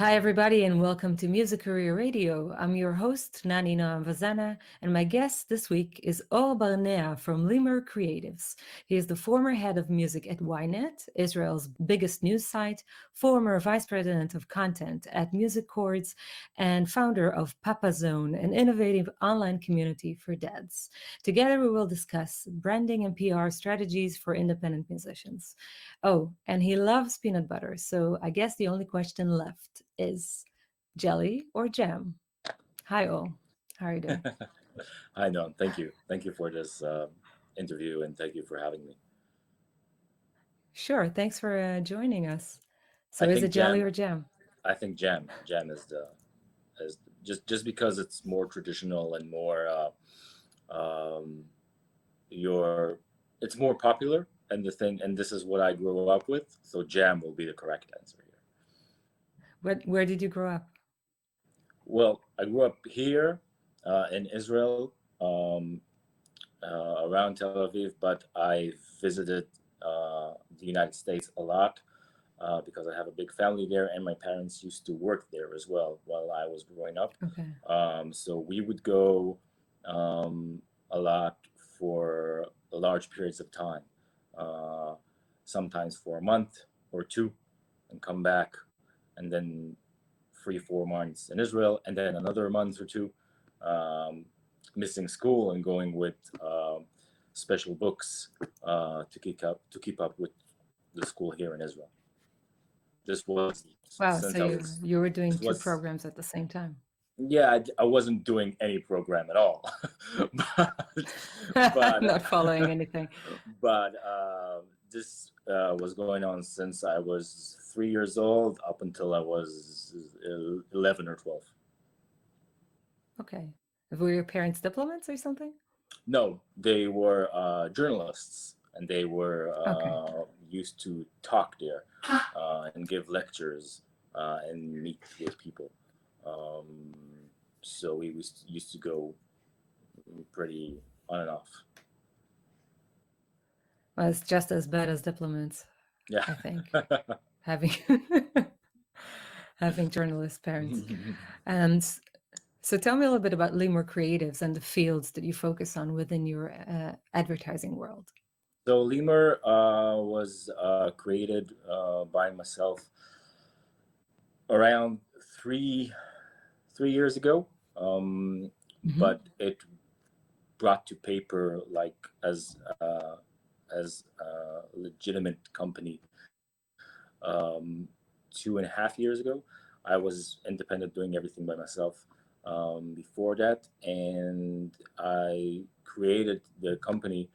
Hi, everybody, and welcome to Music Career Radio. I'm your host, Nani Noam Vazana, and my guest this week is Barnea from Lemur Creatives. He is the former head of music at Ynet, Israel's biggest news site, former vice president of content at Music Chords, and founder of Papa Zone, an innovative online community for dads. Together, we will discuss branding and PR strategies for independent musicians. Oh, and he loves peanut butter. So I guess the only question left is jelly or jam. Hi, all. How are you doing? Hi, Don. Thank you. Thank you for this interview and thank you for having me. Sure. Thanks for joining us. I So is it think jelly jam. or jam? I think jam is the is just because it's more traditional and more um, your it's more popular and the thing and this is what I grew up with. So jam will be the correct answer here. Where did you grow up? Well, I grew up here in Israel, around Tel Aviv, but I visited the United States a lot because I have a big family there, and my parents used to work there as well while I was growing up. Okay. So we would go um, a lot for large periods of time, uh, sometimes for a month or two, and come back, and then 3 4 months in Israel, and then another month or two, um, missing school and going with special books to keep up with the school here in Israel. This was Wow. So since I was you were doing this two was programs at the same time. yeah, I wasn't doing any program at all, but but Not following anything. this was going on since I was 3 years old up until I was 11 or 12. Okay. Were your parents diplomats or something? No, they were journalists, and they were Okay. used to talk there and give lectures and meet with people. Um, so we used to go pretty on and off. Well, it's just as bad as diplomats, Yeah. I think, having having journalist parents. And so tell me a little bit about Lemur Creatives and the fields that you focus on within your advertising world. So Lemur was created by myself around three 3 years ago, um, Hmm. but it brought to paper like as a legitimate company 2.5 years ago. I was independent, doing everything by myself before that, and I created the company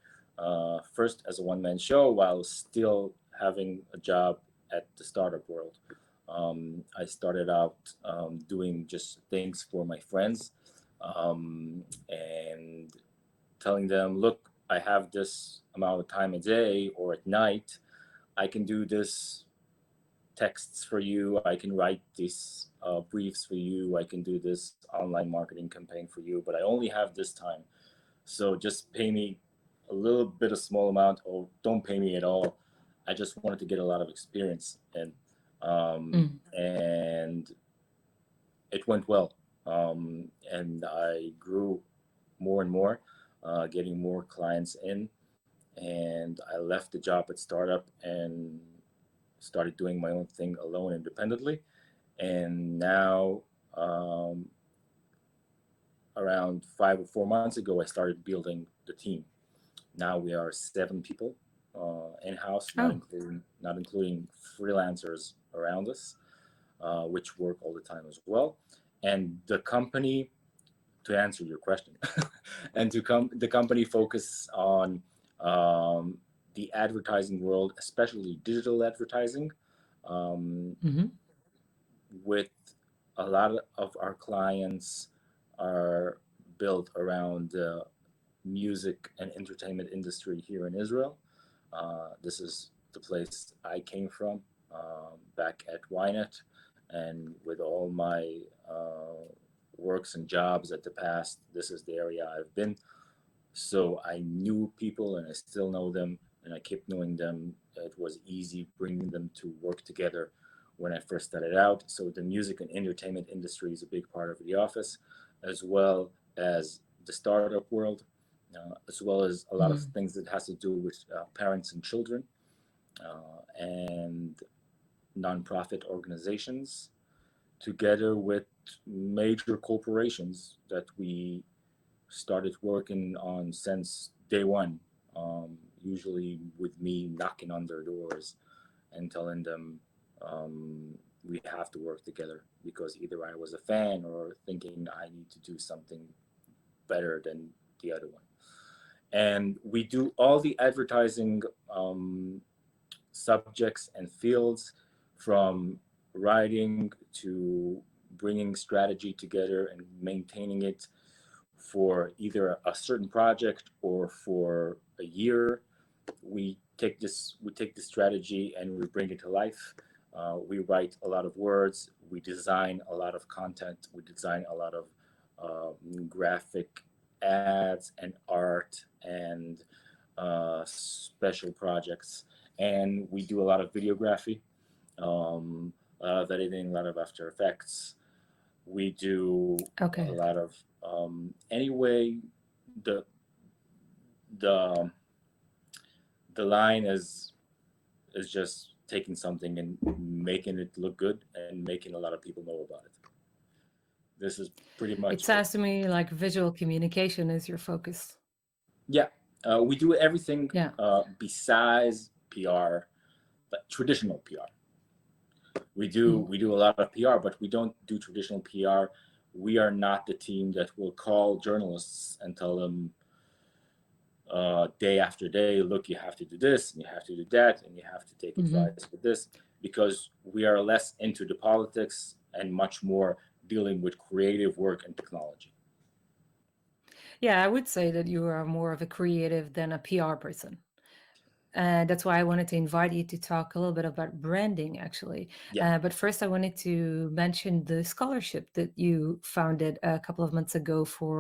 first as a one-man show while still having a job at the startup world. I started out doing just things for my friends and telling them, look, I have this amount of time a day or at night. I can do this texts for you. I can write these briefs for you. I can do this online marketing campaign for you, but I only have this time. So just pay me a little bit, a small amount, or don't pay me at all. I just wanted to get a lot of experience, Mm. and it went well. And I grew more and more, getting more clients in. And I left the job at startup and started doing my own thing alone independently. And now, um, around 5 or 4 months ago, I started building the team. Now we are 7 people in house, Oh, not including freelancers around us, which work all the time as well. And the company, to answer your question, and the company focus on um, the advertising world, especially digital advertising, um, hmm. with a lot of our clients are built around the music and entertainment industry here in Israel. This is the place I came from, back at Ynet, and with all my works and jobs at the past, this is the area I've been. So I knew people, and I still know them, and I kept knowing them. It was easy bringing them to work together when I first started out. So the music and entertainment industry is a big part of the office, as well as the startup world, as well as a lot of Mm. things that has to do with parents and children, and nonprofit organizations, together with major corporations that we started working on since day one. Usually with me knocking on their doors and telling them, we have to work together, because either I was a fan or thinking I need to do something better than the other one. And we do all the advertising, subjects and fields, from writing to bringing strategy together and maintaining it for either a certain project or for a year. We take this strategy and we bring it to life. We write a lot of words, we design a lot of content, we design a lot of graphic ads and art and special projects, and we do a lot of videography, a lot of editing, a lot of After Effects. We do a Okay. lot of, anyway, the the the line is just taking something and making it look good and making a lot of people know about it. This is pretty It much it. sounds to me like visual communication is your focus. Yeah, we do everything Yeah. besides PR, but traditional PR. We do Mm. we do a lot of PR, but we don't do traditional PR. We are not the team that will call journalists and tell them, day after day, look, you have to do this and you have to do that and you have to take Hmm. advice with this, because we are less into the politics and much more dealing with creative work and technology. Yeah, I would say that you are more of a creative than a PR person. That's why I wanted to invite you to talk a little bit about branding, actually. Yeah, But first, I wanted to mention the scholarship that you founded a couple of months ago for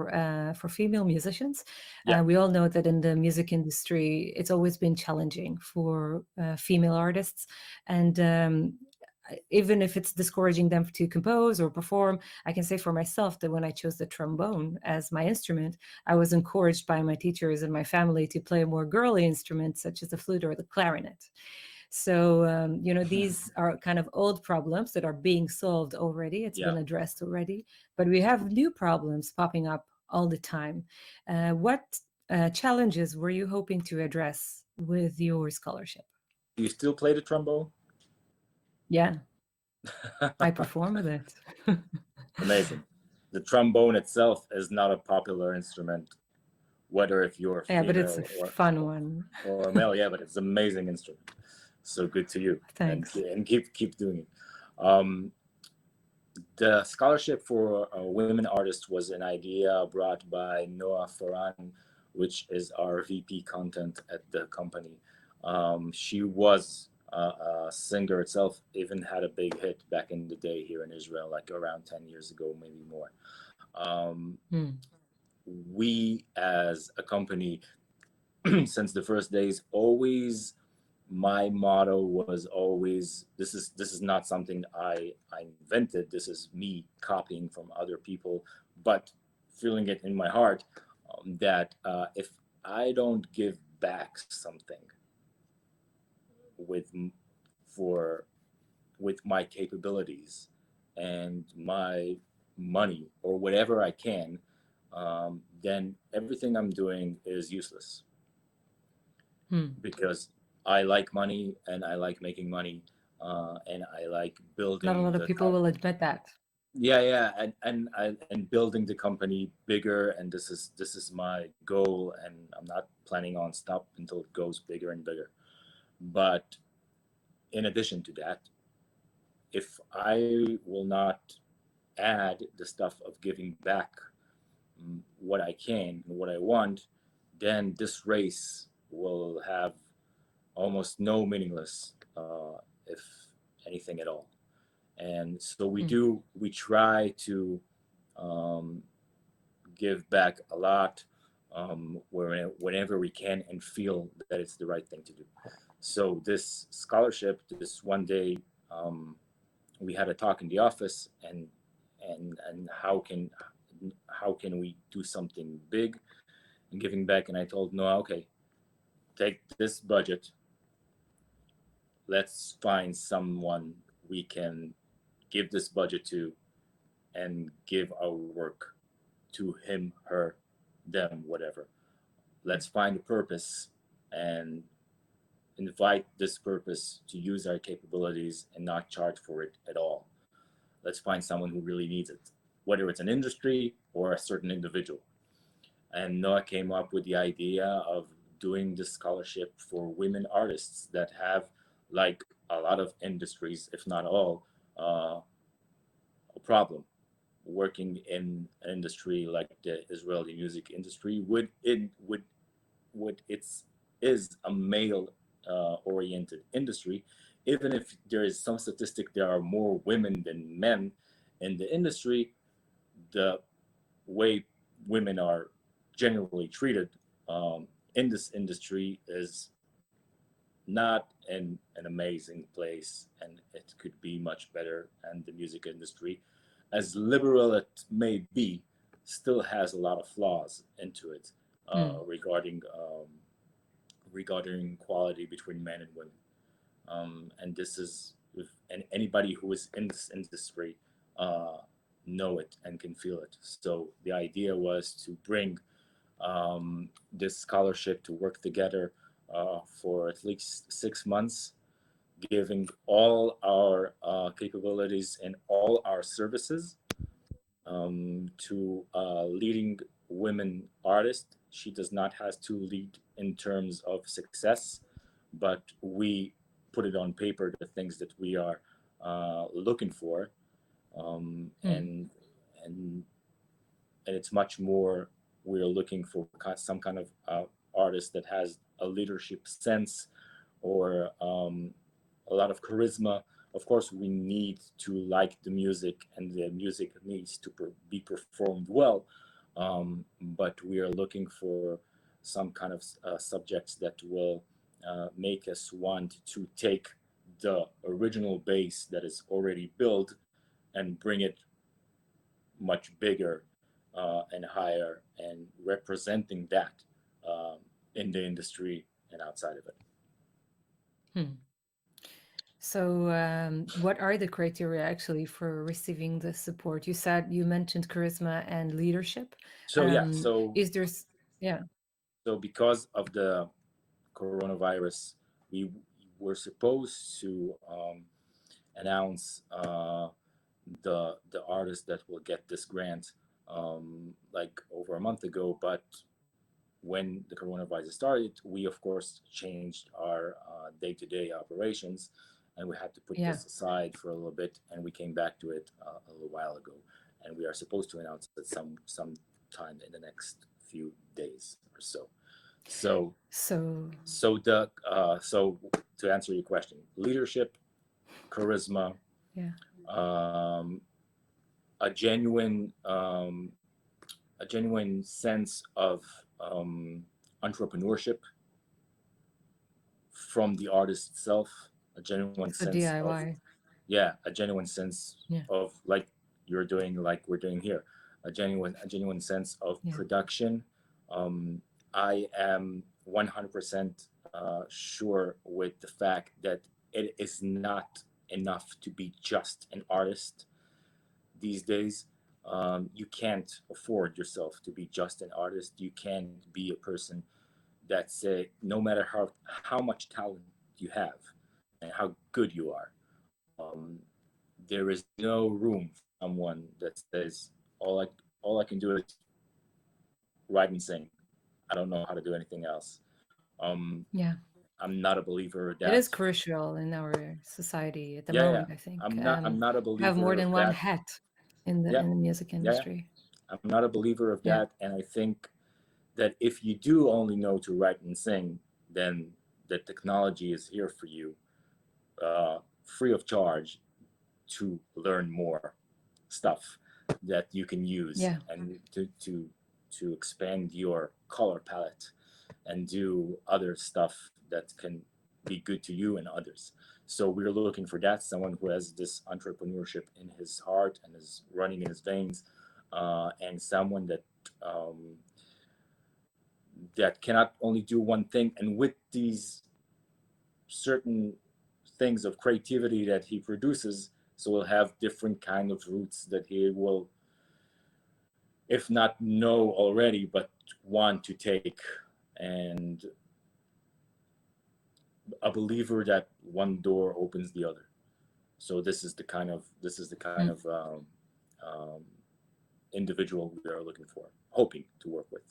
female musicians. yeah. We all know that in the music industry, it's always been challenging for female artists, and even if it's discouraging them to compose or perform, I can say for myself that when I chose the trombone as my instrument, I was encouraged by my teachers and my family to play more girly instruments such as the flute or the clarinet. So, these are kind of old problems that are being solved already. It's Yeah. been addressed already, but we have new problems popping up all the time. What challenges were you hoping to address with your scholarship? Do you still play the trombone? Yeah, I perform with it. Amazing. The trombone itself is not a popular instrument, whether if you're Yeah, but it's a female fun one. or male. Yeah, but it's an amazing instrument. So good to you, and Thanks. keep doing it. Um, the scholarship for women artists was an idea brought by Noah Farhan, which is our VP content at the company. She was a singer itself, even had a big hit back in the day here in Israel, like around 10 years ago, maybe more. Um, Hmm. we as a company, since the first days, always, my motto was always, this is not something I invented. This is me copying from other people, but feeling it in my heart, that if I don't give back something with for with my capabilities and my money or whatever I can, then everything I'm doing is useless, Hmm. because I like money and I like making money, and I like Not a building lot of the people will admit that. yeah, yeah, and building the company bigger, and this is my goal, and I'm not planning on stop until it goes bigger and bigger. But in addition to that, if I will not add the stuff of giving back, what I can and what I want, then this race will have almost no meaningless, if anything at all. And so Hmm. we try to, um, give back a lot, whenever we can and feel that it's the right thing to do. So this scholarship, this one day, we had a talk in the office, and how can we do something big and giving back. And I told Noah, okay, take this budget, let's find someone we can give this budget to and give our work to him, her, them, whatever. Let's find a purpose and invite this purpose to use our capabilities and not charge for it at all. Let's find someone who really needs it, whether it's an industry or a certain individual. And Noah came up with the idea of doing this scholarship for women artists that have, like a lot of industries, if not all, a problem working in an industry like the Israeli music industry. Would it's is a male oriented industry, even if there is some statistic there are more women than men in the industry, the way women are generally treated in this industry is not in an amazing place, and it could be much better. And the music industry, as liberal it may be, still has a lot of flaws into it regarding regarding equality between men and women. And this is, and anybody who is in this industry uh, know it and can feel it. So the idea was to bring this scholarship to work together for at least 6 months, giving all our capabilities and all our services to a leading women artist. She does not have to lead in terms of success, but we put it on paper the things that we are looking for, um, Mm. and and and it's much more. We're looking for some kind of artist that has a leadership sense or a lot of charisma. Of course, we need to like the music, and the music needs to be performed well. But we are looking for some kind of subjects that will make us want to take the original base that is already built and bring it much bigger and higher, and representing that um, in the industry and outside of it. Hmm. So, what are the criteria actually for receiving the support? You mentioned charisma and leadership. So yeah, Is there, yeah, so because of the coronavirus, we were supposed to announce the artist that will get this grant like over a month ago. But when the coronavirus started, we of course changed our day-to-day operations, and we had to put yeah. this aside for a little bit, and we came back to it a little while ago, and we are supposed to announce it some time in the next few days or so. So So, so to answer your question, leadership, charisma, yeah. um, a genuine a genuine sense of entrepreneurship from the artist itself, a genuine So sense of, DIY. yeah, a genuine sense Yeah. of, like you're doing, like we're doing here, a genuine sense of Yeah. production. I am 100% sure with the fact that it is not enough to be just an artist these days. You can't afford yourself to be just an artist. You can't be a person that say, no matter how much talent you have and how good you are, there is no room for someone that says, all I can do is write and sing. I don't know how to do anything else. Um, Yeah. I'm not a believer of It is that. crucial in our society at the Yeah, yeah. moment, I think. I'm not a Have more believer of than one that. hat Yeah, in the music yeah, yeah. industry. I'm not a believer of Yeah. that, and I think that if you do only know to write and sing, then the technology is here for you, free of charge, to learn more stuff that you can use, Yeah. and to expand your color palette and do other stuff that can be good to you and others. So we're looking for that, someone who has this entrepreneurship in his heart and is running in his veins, and someone um, that cannot only do one thing, and with these certain things of creativity that he produces, so we'll have different kind of routes that he will, if not know already, but want to take. And a believer that one door opens the other. So this is the kind of um, individual we are looking for, hoping to work with.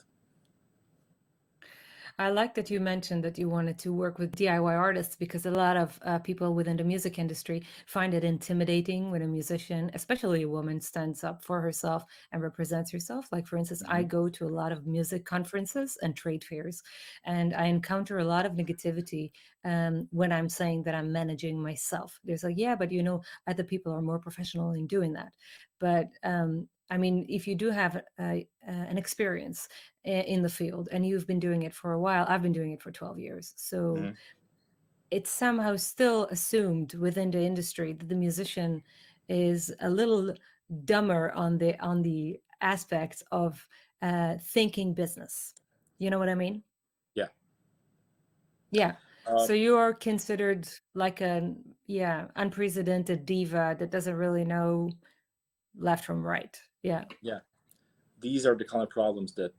I like that you mentioned that you wanted to work with DIY artists because a lot of people within the music industry find it intimidating when a musician, especially a woman, stands up for herself and represents herself. Like, for instance, I Hmm. go to a lot of music conferences and trade fairs, and I encounter a lot of negativity when I'm saying that I'm managing myself. There's like, yeah, but other people are more professional in doing that. But I mean, if you do have an experience in the field and you've been doing it for a while, I've been doing it for 12 years, so Hmm. it's somehow still assumed within the industry that the musician is a little dumber on the aspects of thinking business. You know what I mean? Yeah. Yeah. Uh, So you are considered like a, yeah, unprecedented diva that doesn't really know left from right. Yeah. yeah. These are the kind of problems that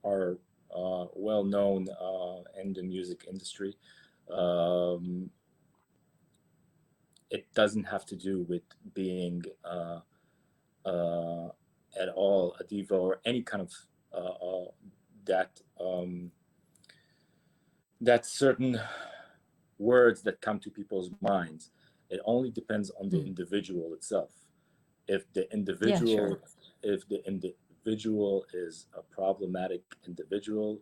are well known in the music industry. Um, it doesn't have to do with being uh, at all a diva or any kind of that that certain words that come to people's minds. It only depends on the Mm. individual itself. If the Yeah, individual, sure. if the individual is a problematic individual,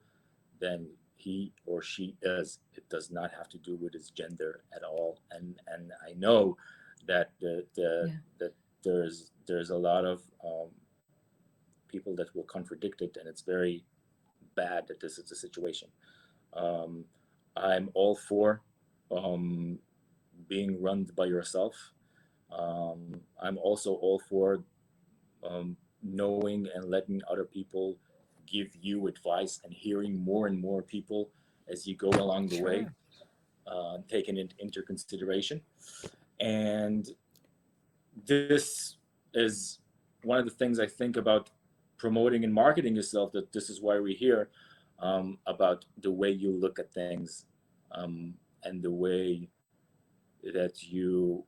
then he or she is. It does not have to do with his gender at all. And I know that Yeah. that there's a lot of people that will contradict it, and it's very bad that this is the situation. Um, I'm all for um, being run by yourself. I'm also all for knowing and letting other people give you advice and hearing more and more people as you go along the way, Sure. taking it into consideration. And this is one of the things I think about promoting and marketing yourself, that this is why we're here, about the way you look at things, and the way that you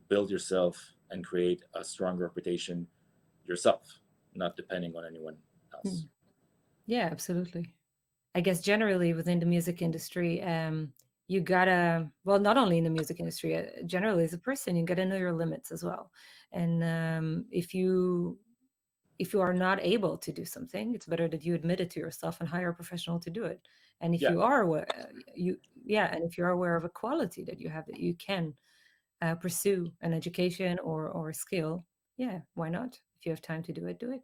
build yourself and create a strong reputation yourself, not depending on anyone else. Mm. Yeah, absolutely. I guess generally within the music industry, you gotta, well, not only in the music industry, generally as a person, you gotta know your limits as well. And if you are not able to do something, it's better that you admit it to yourself and hire a professional to do it. And if Yeah, you are aware, yeah, and if you're aware of a quality that you have that you can pursue an education or a skill, yeah, why not? If you have time to do it, do it.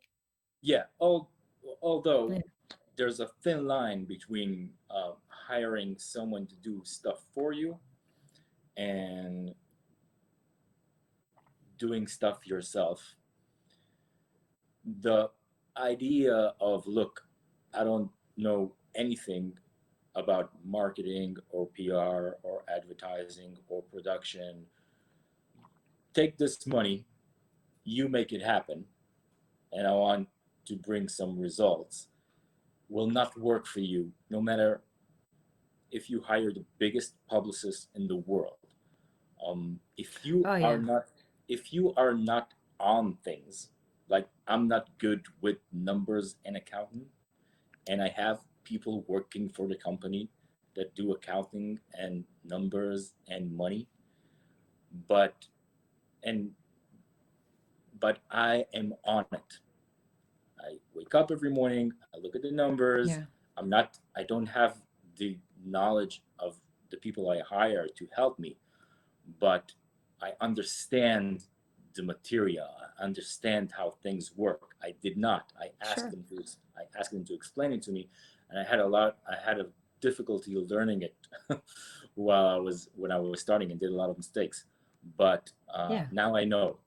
yeah. Although Yeah, there's a thin line between hiring someone to do stuff for you and doing stuff yourself. The idea of, look, I don't know anything about marketing or PR or advertising or production. Take this money, you make it happen, and I want to bring some results, will not work for you, no matter if you hire the biggest publicist in the world. If you oh are yeah, not, if you are not on things, like I'm not good with numbers and accounting, and I have people working for the company that do accounting and numbers and money, but and but I am on it. I wake up every morning, I look at the numbers. yeah, I don't have the knowledge of the people I hire to help me, but I understand the material. I understand how things work. I did not. I asked sure. them to. I asked them to explain it to me, and I had a lot. I had difficulty learning it while I was when I was starting and did a lot of mistakes. But Yeah. now I know,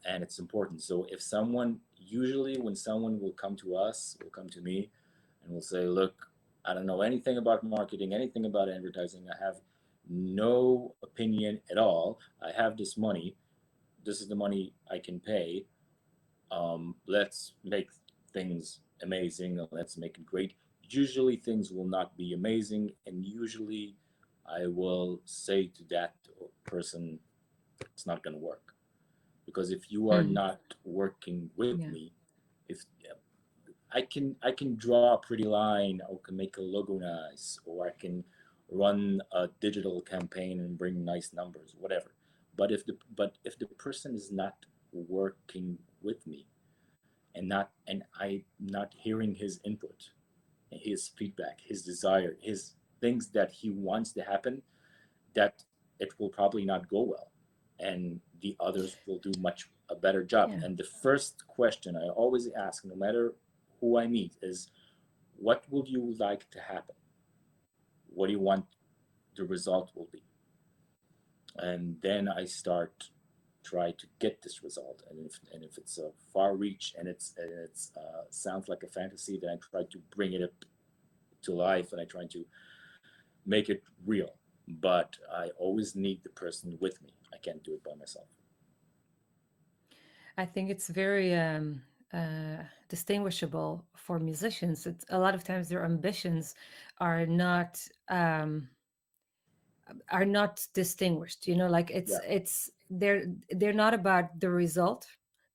and it's important. So if someone, usually when someone will come to us, will come to me, and will say, "Look, I don't know anything about marketing, anything about advertising. I have no opinion at all. I have this money. This is the money I can pay. Let's make things amazing. Let's make it great." Usually things will not be amazing, and usually I will say to that person, it's not going to work. Because if you are Hmm. not working with Yeah. me, if I can draw a pretty line, or can make a logo nice, or I can run a digital campaign and bring nice numbers, whatever. But if the person is not working with me, and I not hearing his input, his feedback, his desire, his things that he wants to happen, that it will probably not go well, and the others will do much a better job. Yeah. And the first question I always ask, no matter who I meet, is, what would you like to happen? What do you want the result will be? And then I start try to get this result. And if it's a far reach, and it's sounds like a fantasy, then I try to bring it up to life, and I try to make it real. But I always need the person with me. I can't do it by myself. I think it's very distinguishable for musicians. It's a lot of times their ambitions are not um, are not distinguished. Like Yeah. they're not about the result.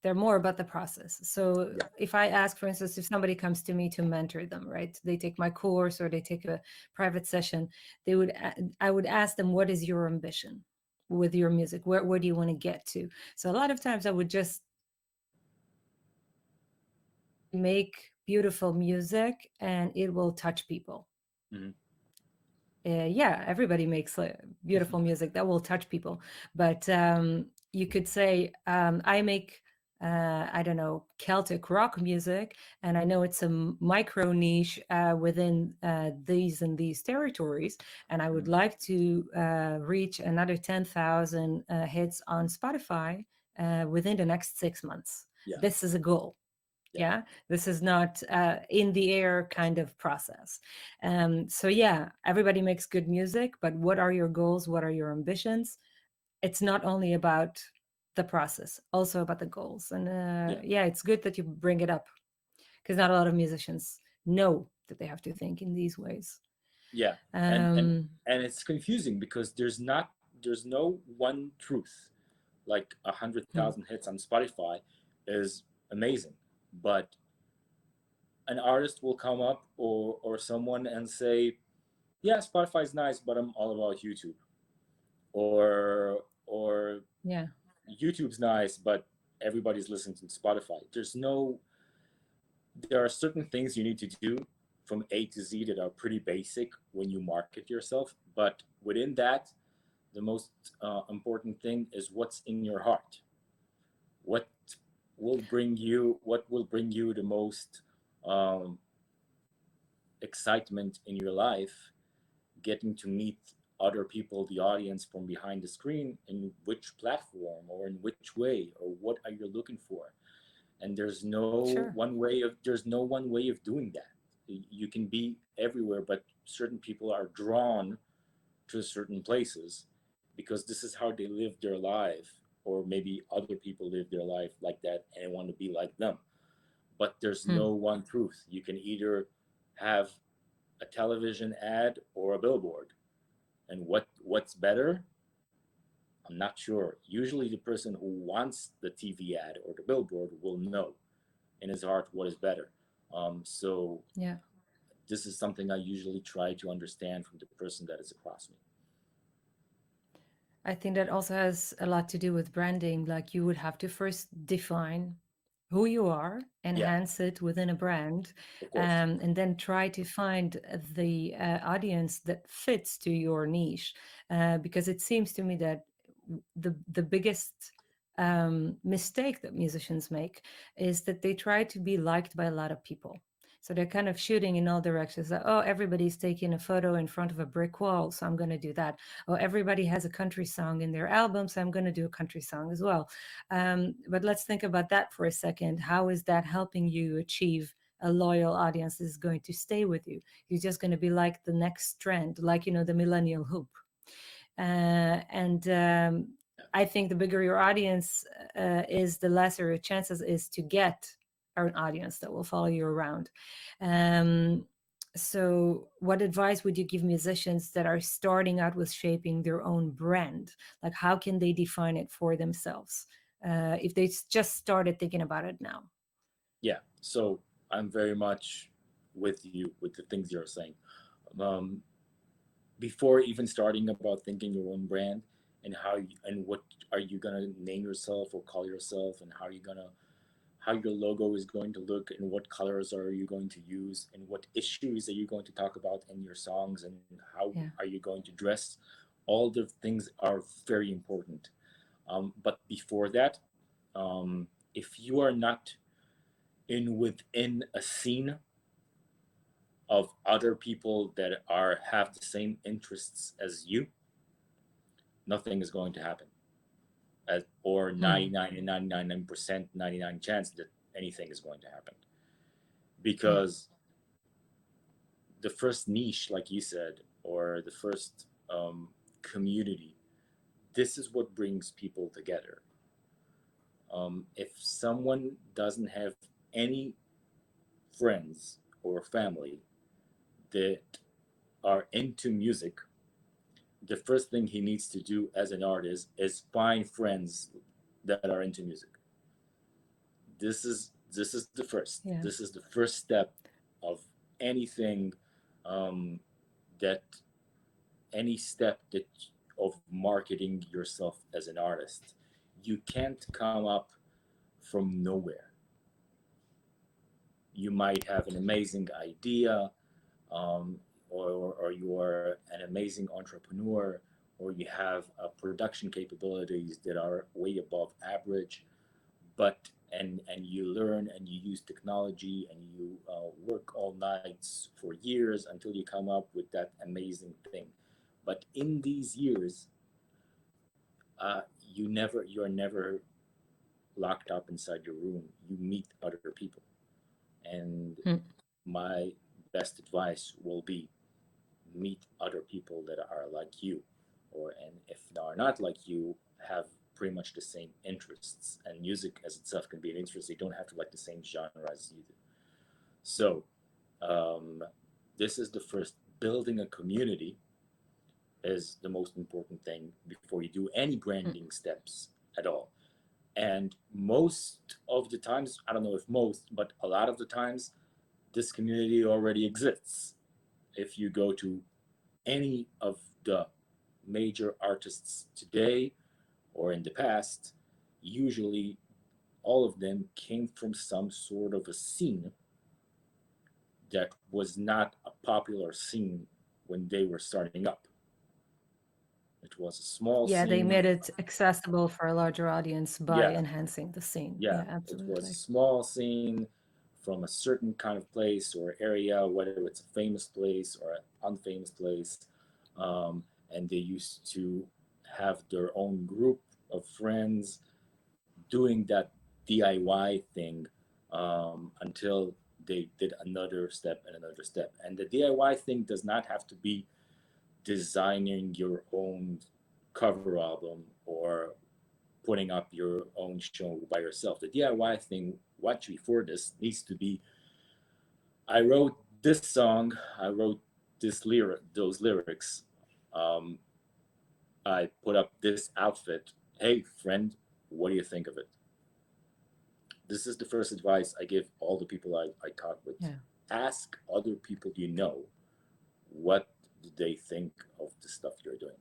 They're more about the process. So Yeah. if I ask, for instance, if somebody comes to me to mentor them, right? They take my course or they take a private session, I would ask them, what is your ambition with your music? Where do you want to get to? So a lot of times I would just make beautiful music and it will touch people. Hmm. Yeah, everybody makes beautiful music that will touch people. But you could say, I make, I don't know, Celtic rock music, and I know it's a micro niche within these and these territories, and I would Hmm. like to reach another 10,000 hits on Spotify within the next 6 months. Yeah. This is a goal. Yeah. Yeah, this is not in the air kind of process. So yeah, everybody makes good music, but what are your goals? What are your ambitions? It's not only about the process, also about the goals. And Yeah. yeah, it's good that you bring it up, because not a lot of musicians know that they have to think in these ways. Yeah. and and um and it's confusing because there's no one truth. Like a hundred hmm, thousand hits on Spotify is amazing, but an artist will come up, or someone, and say, "Yeah, Spotify's nice, but I'm all about YouTube." Or yeah, "YouTube's nice, but everybody's listening to Spotify." There are certain things you need to do from A to Z that are pretty basic when you market yourself, but within that, the most important thing is what's in your heart. What what will bring you the most um, excitement in your life? Getting to meet other people, the audience from behind the screen, in which platform or in which way, or what are you looking for? And sure. there's no one way of doing that. You can be everywhere, but certain people are drawn to certain places because this is how they live their life, or maybe other people live their life like that and want to be like them. But there's Hmm. no one truth. You can either have a television ad or a billboard, and what's better, I'm not sure. Usually the person who wants the TV ad or the billboard will know in his heart what is better. So Yeah, this is something I usually try to understand from the person that is across me. I think that also has a lot to do with branding. Like you would have to first define who you are, Yeah, enhance it within a brand, of course. and then try to find the audience that fits to your niche. Because it seems to me that the biggest mistake that musicians make is that they try to be liked by a lot of people. So they're kind of shooting in all directions. Like, oh, everybody's taking a photo in front of a brick wall, so I'm going to do that. Oh, everybody has a country song in their album, so I'm going to do a country song as well. But let's think about that for a second. How is that helping you achieve a loyal audience that is going to stay with you? You're just going to be like the next trend, like, the millennial hoop. And I think the bigger your audience is, the lesser your chances is to get an audience that will follow you around. Um, so, what advice would you give musicians that are starting out with shaping their own brand? Like, how can they define it for themselves if they just started thinking about it now? Yeah. So I'm very much with you with the things you're saying. Um, Before even starting about thinking your own brand and and what are you gonna name yourself or call yourself, and how your logo is going to look, and what colors are you going to use, and what issues are you going to talk about in your songs, and how Yeah. are you going to dress. All the things are very important. But before that, if you are not in within a scene of other people that are have the same interests as you, nothing is going to happen. Or Hmm. 99 and 99% 99 chance that anything is going to happen, Yeah. because the first niche, like you said, or the first community, this is what brings people together. If someone doesn't have any friends or family that are into music, the first thing he needs to do as an artist is find friends that are into music. This is the first. Yeah. This is the first step of anything, um, that any step that of marketing yourself as an artist. You can't come up from nowhere. You might have an amazing idea, or you are an amazing entrepreneur, or you have production capabilities that are way above average, but and you learn and you use technology and you work all nights for years until you come up with that amazing thing. But in these years, you're never locked up inside your room. You meet other people, and Hmm. my best advice will be meet other people that are like you, or and if they are not like you, have pretty much the same interests. And music as itself can be an interest. You don't have to like the same genre as you do. So um, this is the first. Building a community is the most important thing before you do any Hmm. branding steps at all. And most of the times, I don't know if most, but a lot of the times, this community already exists. If you go to any of the major artists today or in the past, usually all of them came from some sort of a scene that was not a popular scene when they were starting up. It was a small Yeah, they scene. made it accessible for a larger audience by Yeah, enhancing the scene. yeah. Yeah, It was a absolutely. small scene from a certain kind of place or area, whether it's a famous place or an unfamous place. And they used to have their own group of friends doing that DIY thing, until they did another step and another step. And the DIY thing does not have to be designing your own cover album or putting up your own show by yourself. The DIY thing, watch before this, needs to be I wrote this song, I wrote those lyrics. Um, I put up this outfit. Hey, friend, what do you think of it? This is the first advice I give all the people I talk with. Yeah. Ask other people you know what do they think of the stuff you're doing.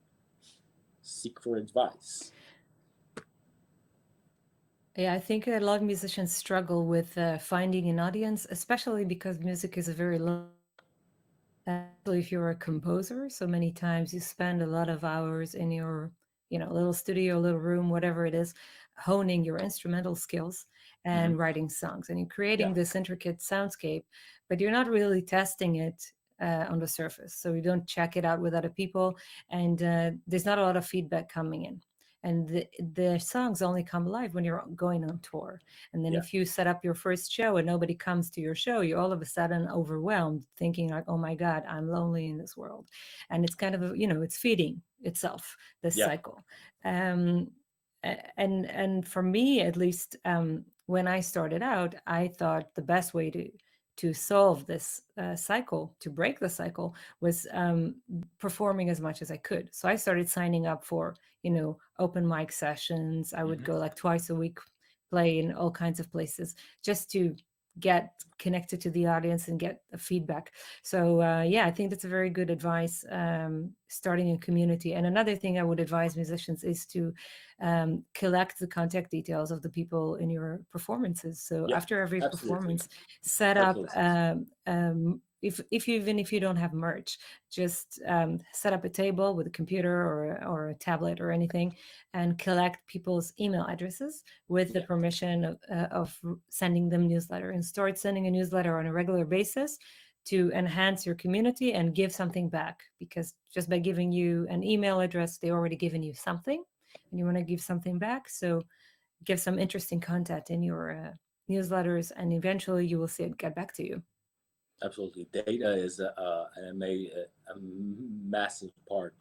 Seek for advice. Yeah, I think a lot of musicians struggle with finding an audience, especially because music is a very lonely art. Especially if you're a composer, so many times you spend a lot of hours in your, little studio, little room, whatever it is, honing your instrumental skills. Hmm. and writing songs, and you're Yeah. creating this intricate soundscape, but you're not really testing it on the surface. So you don't check it out with other people, and there's not a lot of feedback coming in. And the songs only come alive when you're going on tour. And then Yeah. if you set up your first show and nobody comes to your show, you're all of a sudden overwhelmed, thinking like, "Oh my God, I'm lonely in this world." And it's kind of it's feeding itself, this Yeah. cycle. Um, and for me, at least, when I started out, I thought the best way to solve this cycle, to break the cycle, was performing as much as I could. So I started signing up for open mic sessions. I would Hmm. go like twice a week, play in all kinds of places, just to get connected to the audience and get a feedback. So yeah, I think that's a very good advice, starting a community. And another thing I would advise musicians is to collect the contact details of the people in your performances. So Yeah. after every Absolutely. performance, set That up, makes sense. if you, even if you don't have merch, just set up a table with a computer or a tablet or anything, and collect people's email addresses with the Yeah. permission of sending them newsletter, and start sending a newsletter on a regular basis to enhance your community and give something back. Because just by giving you an email address, they already given you something, and you want to give something back. So give some interesting content in your newsletters, and eventually you will see it get back to you. Absolutely. Data is a massive part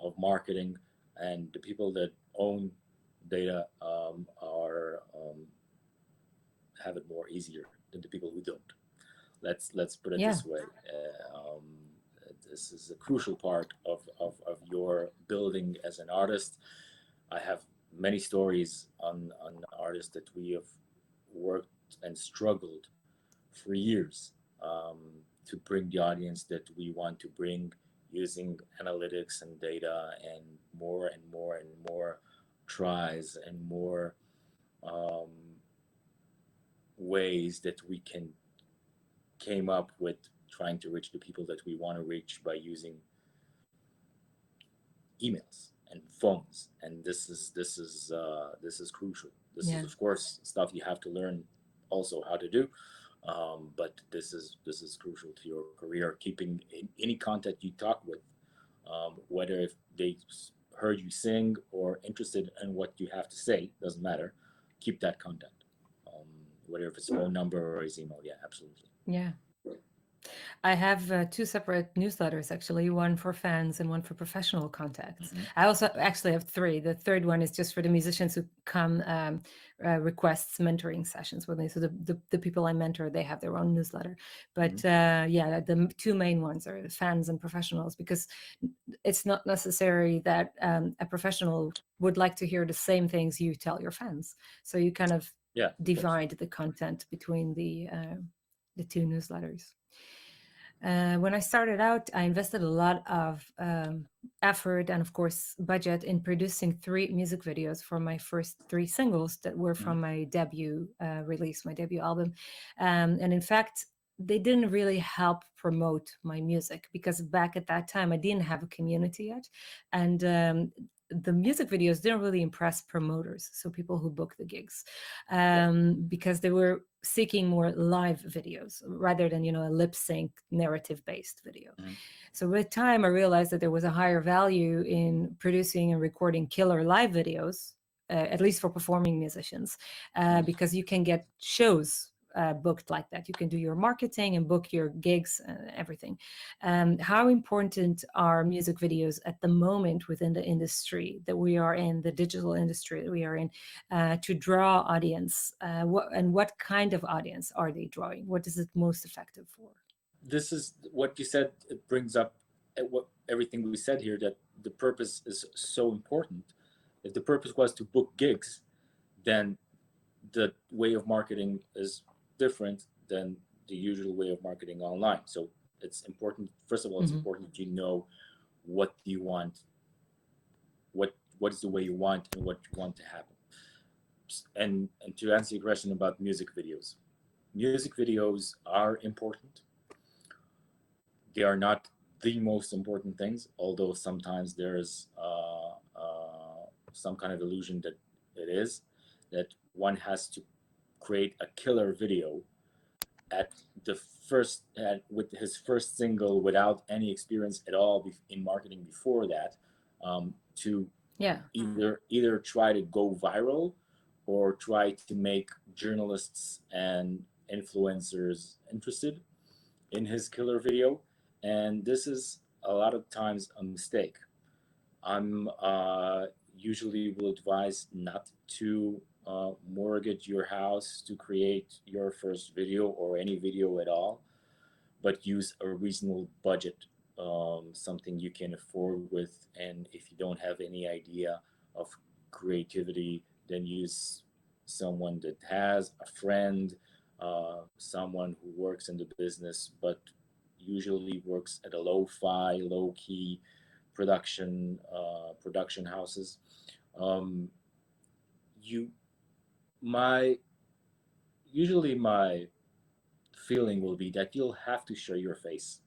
of marketing, and the people that own data are have it more easier than the people who don't. Let's put it Yeah. this way. This is a crucial part of your building as an artist. I have many stories on artists that we have worked and struggled for years, um, to bring the audience that we want to bring, using analytics and data and more tries and more um, ways that we can came up with trying to reach the people that we want to reach by using emails and phones. And this is crucial. This is Yeah. of course stuff you have to learn also how to do, but this is crucial to your career. Keeping any contact you talk with, whether if they heard you sing or interested in what you have to say, doesn't matter. Keep that contact, um, whether if it's phone number or his email. Yeah, absolutely. Yeah. I have two separate newsletters, actually, one for fans and one for professional contacts. Hmm. I also actually have three. The third one is just for the musicians who come, requests mentoring sessions with me. So the people I mentor, they have their own newsletter. Hmm. But yeah, the two main ones are the fans and professionals, because it's not necessary that a professional would like to hear the same things you tell your fans. So you kind of Yeah, of course. divide the content between the two newsletters. When I started out, I invested a lot of effort and, of course, budget in producing three music videos for my first three singles that were Hmm. from my debut release, my debut album. And in fact, they didn't really help promote my music, because back at that time, I didn't have a community yet. And the music videos didn't really impress promoters, so people who book the gigs, Yeah. because they were seeking more live videos rather than a lip sync narrative based video. Hmm. So with time, I realized that there was a higher value in producing and recording killer live videos, at least for performing musicians, Hmm. because you can get shows booked like that. You can do your marketing and book your gigs and everything. How important are music videos at the moment within the industry that we are in, the digital industry that we are in, to draw audience? What kind of audience are they drawing? What is it most effective for? This is what you said. It brings up what everything we said here, that the purpose is so important. If the purpose was to book gigs, then the way of marketing is different than the usual way of marketing online. So it's important. First of all, it's Hmm. important that you know what do you want, what is the way you want, and what you want to happen. And to answer your question about music videos are important. They are not the most important things, although sometimes there's some kind of illusion that it is, that one has to create a killer video at with his first single without any experience at all in marketing before that, to Yeah. either try to go viral or try to make journalists and influencers interested in his killer video. And this is a lot of times a mistake. I'm usually will advise not to mortgage your house to create your first video or any video at all, but use a reasonable budget, something you can afford with. And if you don't have any idea of creativity, then use someone that has a friend, someone who works in the business, but usually works at a low key production houses. Um, you my Usually my feeling will be that you'll have to show your face.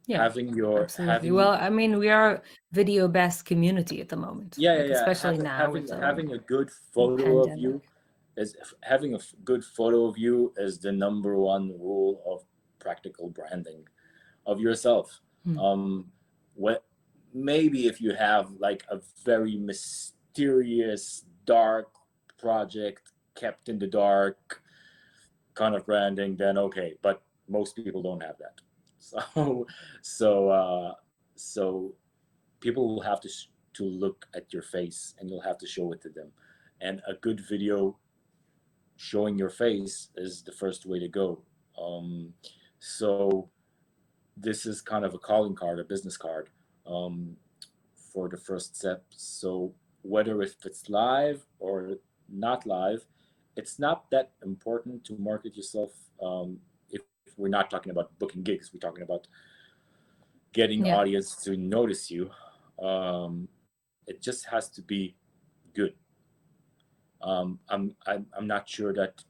Yeah, absolutely. Having Well, I mean, we are video based community at the moment, Yeah, like especially now with the having a good photo of pandemic. you is having a good photo of you is the number one rule of practical branding of yourself. Hmm. What Maybe if you have like a very mysterious dark project kept in the dark kind of branding, then okay. But most people don't have that. So so uh, so people will have to look at your face, and you'll have to show it to them. And a good video showing your face is the first way to go. So this is kind of a calling card, a business card, um, for the first step. So whether if it's live or not live, it's not that important to market yourself. If we're not talking about booking gigs, we're talking about getting Yeah, audience to notice you. It just has to be good. I'm not sure that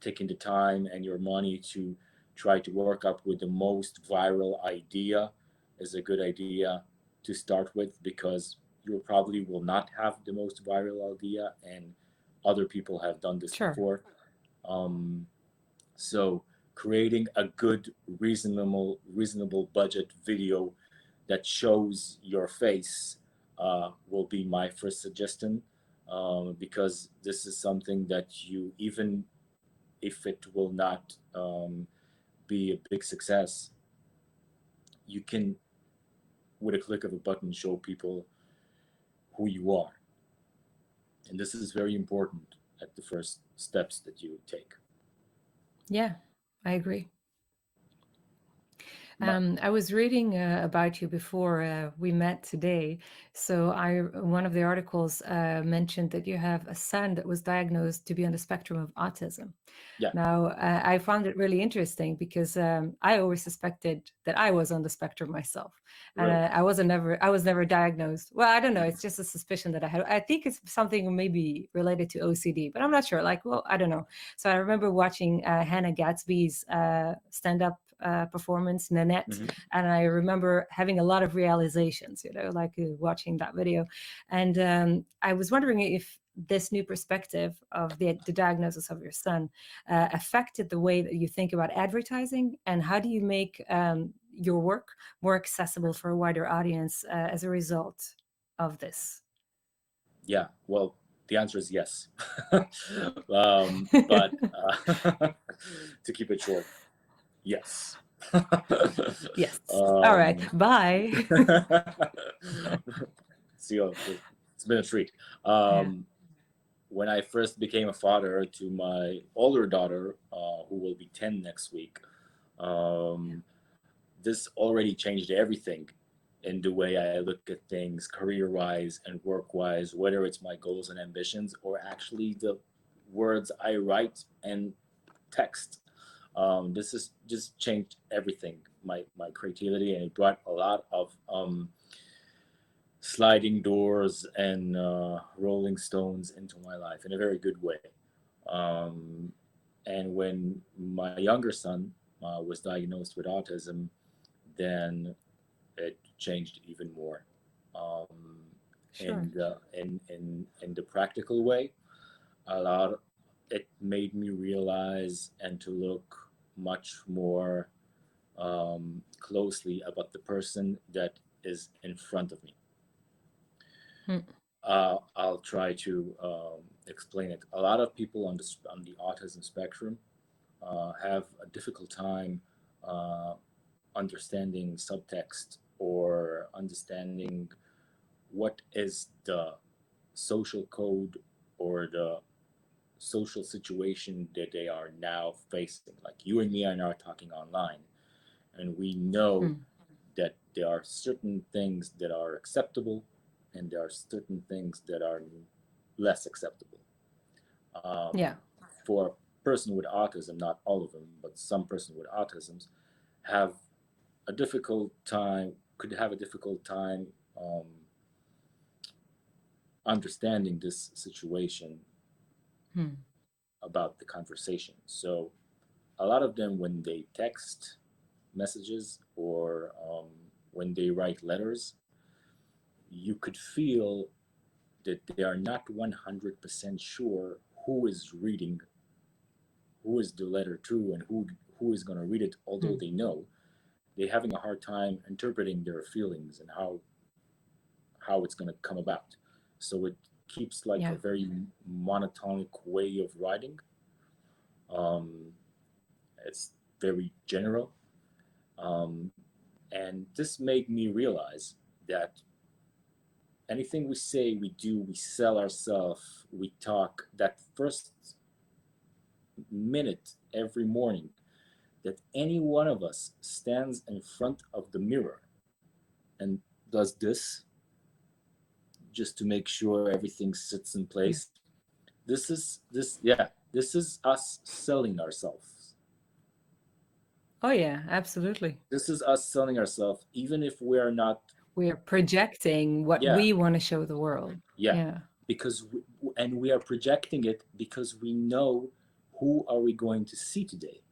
taking the time and your money to try to work up with the most viral idea is a good idea to start with, because you probably will not have the most viral idea, and other people have done this sure. before. Um, so creating a good, reasonable budget video that shows your face will be my first suggestion, because this is something that you, even if it will not be a big success, you can, with a click of a button, show people who you are. And this is very important at the first steps that you take. Yeah, I agree. My, I was reading about you before we met today. So one of the articles mentioned that you have a son that was diagnosed to be on the spectrum of autism. yeah. Now, I found it really interesting because I always suspected that I was on the spectrum myself, and Really? I was never diagnosed. Well, I don't know. It's just a suspicion that I had. I think it's something maybe related to OCD, but I'm not sure. Like, well, I don't know. So I remember watching Hannah Gatsby's stand-up performance, Nanette, Hmm. and I remember having a lot of realizations. Like watching that video, and I was wondering if this new perspective of the diagnosis of your son affected the way that you think about advertising, and how do you make your work more accessible for a wider audience as a result of this? Yeah. Well, the answer is yes. But to keep it short, yes. Yes. All right. um, Bye. See you. It's been a treat. Yeah. When I first became a father to my older daughter, who will be 10 next week, um, this already changed everything in the way I look at things, career wise and work wise, whether it's my goals and ambitions or actually the words I write and text. This has just changed everything, my creativity, and it brought a lot of sliding doors and rolling stones into my life in a very good way. Um, and when my younger son was diagnosed with autism, then it changed even more. Um, Sure. in the practical way, a lot. It made me realize and to look much more closely about the person that is in front of me. Hmm. I'll try to explain it. A lot of people on the autism spectrum have a difficult time uh, understanding subtext or understanding what is the social code or the social situation that they are now facing. Like you and me are now talking online, and we know Hmm. that there are certain things that are acceptable and there are certain things that are less acceptable. Um, Yeah. for a person with autism, not all of them, but some person with autisms have a difficult time, could have a difficult time um, understanding this situation Hmm. about the conversation. So a lot of them, when they text messages or when they write letters, you could feel that they are not 100% sure who is reading, who is the letter to, and who is going to read it, although Hmm. they know. They're having a hard time interpreting their feelings and how it's going to come about. So it keeps like a Yeah. very monotonic way of writing. Um, it's very general. Um, and this made me realize that anything we say, we do, we sell ourselves, we talk, that first minute every morning that any one of us stands in front of the mirror and does this just to make sure everything sits in Yeah. place. Yeah, this is us selling ourselves. Oh, yeah, absolutely. This is us selling ourselves, even if we are not. We are projecting what Yeah, we want to show the world. yeah, Yeah. because and we are projecting it because we know who are we going to see today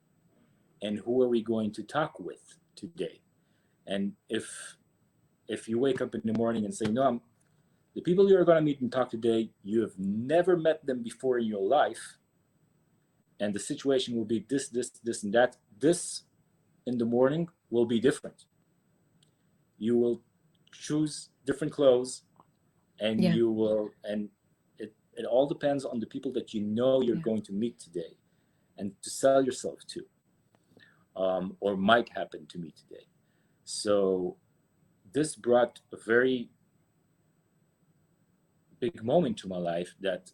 and who are we going to talk with today. And if you wake up in the morning and say, no, the people you're going to meet and talk today, you have never met them before in your life, and the situation will be this, and that. This in the morning will be different. You will choose different clothes, and Yeah. it all depends on the people that you know you're Yeah. going to meet today, and to sell yourself to, or might happen to meet today. So this brought a very big moment to my life that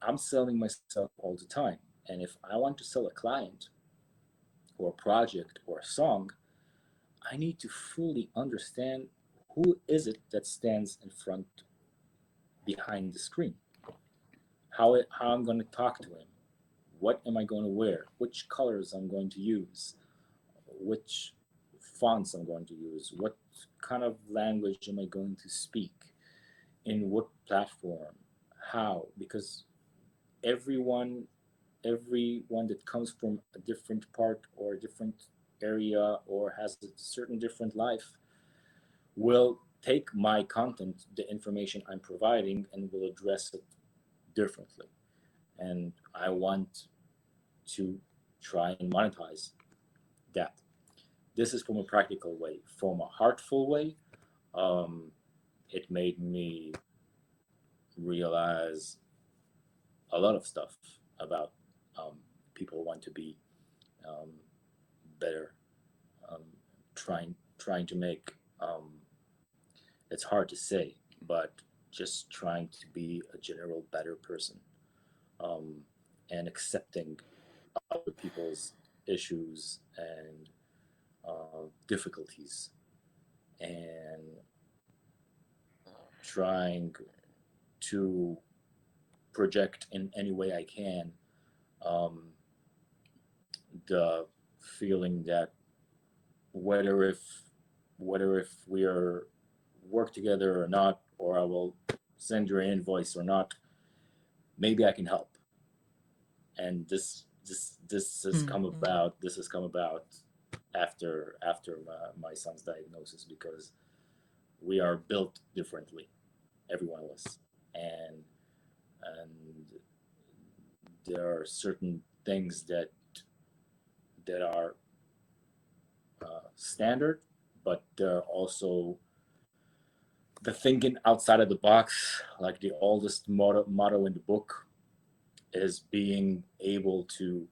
I'm selling myself all the time. And if I want to sell a client or a project or a song, I need to fully understand who is it that stands in front behind the screen. How I'm going to talk to him. What am I going to wear? Which colors I'm going to use? Which fonts I'm going to use? What kind of language am I going to speak? In what platform? How? Because everyone everyone that comes from a different part or a different area or has a certain different life will take my content, the information I'm providing, and will address it differently. And I want to try and monetize that. This is from a practical way. From a heartful way, um, it made me realize a lot of stuff about um, people want to be um, better, um, trying to make it's hard to say, but just trying to be a general better person, um, and accepting other people's issues and difficulties, and trying to project in any way I can um, the feeling that whether if whether if we are work together or not, or I will send you an invoice or not, maybe I can help. And this has Hmm. come about. This has come about after my son's diagnosis, because we are built differently, every one of us, and there are certain things that are standard, but there are also the thinking outside of the box. Like the oldest motto in the book is being able to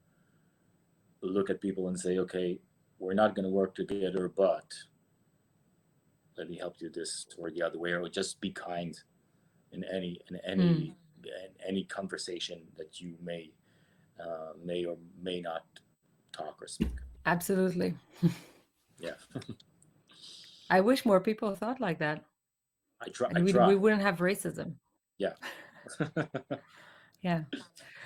look at people and say, okay, we're not going to work together, but let me help you this or the other way, or just be kind in Mm, any conversation that you may or may not talk or speak. absolutely. Yeah, I wish more people thought like that, I and we try. wouldn't have racism. Yeah, Yeah.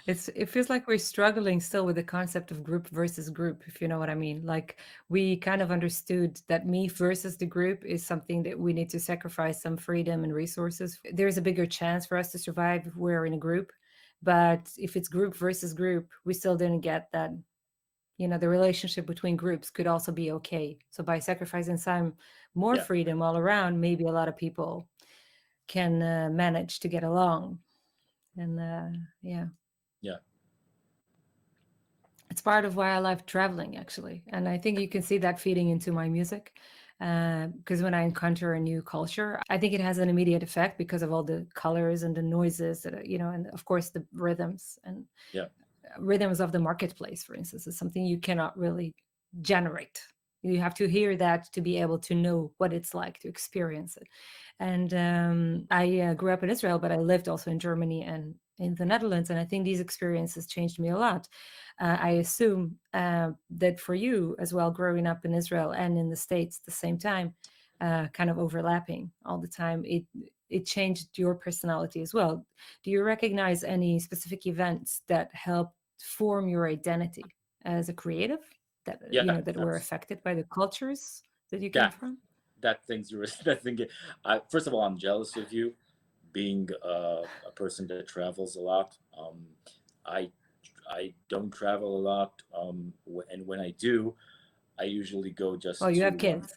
It feels like we're struggling still with the concept of group versus group, if you know what I mean. Like we kind of understood that me versus the group is something that we need to sacrifice some freedom and resources. There's a bigger chance for us to survive if we're in a group. But if it's group versus group, we still didn't get that, the relationship between groups could also be okay. So by sacrificing some more yeah, freedom all around, maybe a lot of people can manage to get along. And yeah. yeah, It's part of why I love traveling, actually. And I think you can see that feeding into my music. Because when I encounter a new culture, I think it has an immediate effect because of all the colors and the noises, and of course the rhythms and yeah, rhythms of the marketplace, for instance, is something you cannot really generate. You have to hear that to be able to know what it's like to experience it. And I grew up in Israel, but I lived also in Germany and in the Netherlands. And I think these experiences changed me a lot. I assume that for you as well, growing up in Israel and in the States at the same time, kind of overlapping all the time, it changed your personality as well. Do you recognize any specific events that helped form your identity as a creative, that yeah. that were affected by the cultures that you came That from? things you were that thing. First of all, I'm jealous of you being a person that travels a lot. I I don't travel a lot, and when I do, I usually go Well, just you have to kids.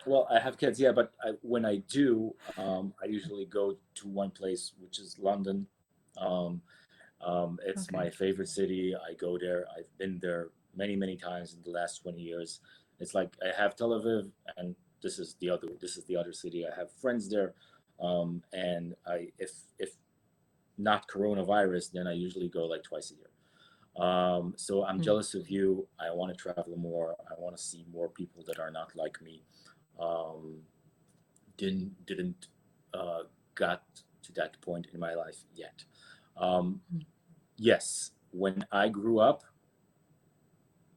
well, I have kids, yeah, but when I do, I usually go to one place, which is London. Um, it's Okay. my favorite city. I go there. I've been there many, many times in the last 20 years. It's like I have Tel Aviv, and this is the other city. I have friends there, and if not coronavirus, then I usually go like twice a year. So I'm Mm. jealous of you. I want to travel more. I want to see more people that are not like me. Um, didn't got to that point in my life yet. Um, Mm. yes, when I grew up,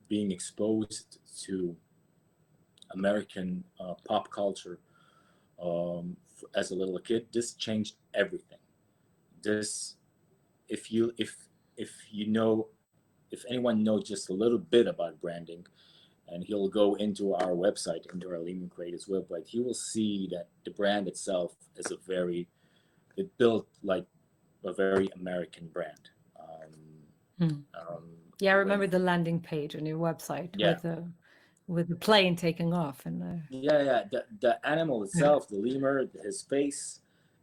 being exposed to American pop culture as a little kid, this changed everything. This, if you know, if anyone knows just a little bit about branding, and he'll go into our website, into our Lehman Creatives website, he will see that the brand itself is it built like a very American brand. Mm. Um, Yeah, I when remember the landing page on your website Yeah, with the plane taking off and yeah, the animal yeah, itself, the lemur, his face,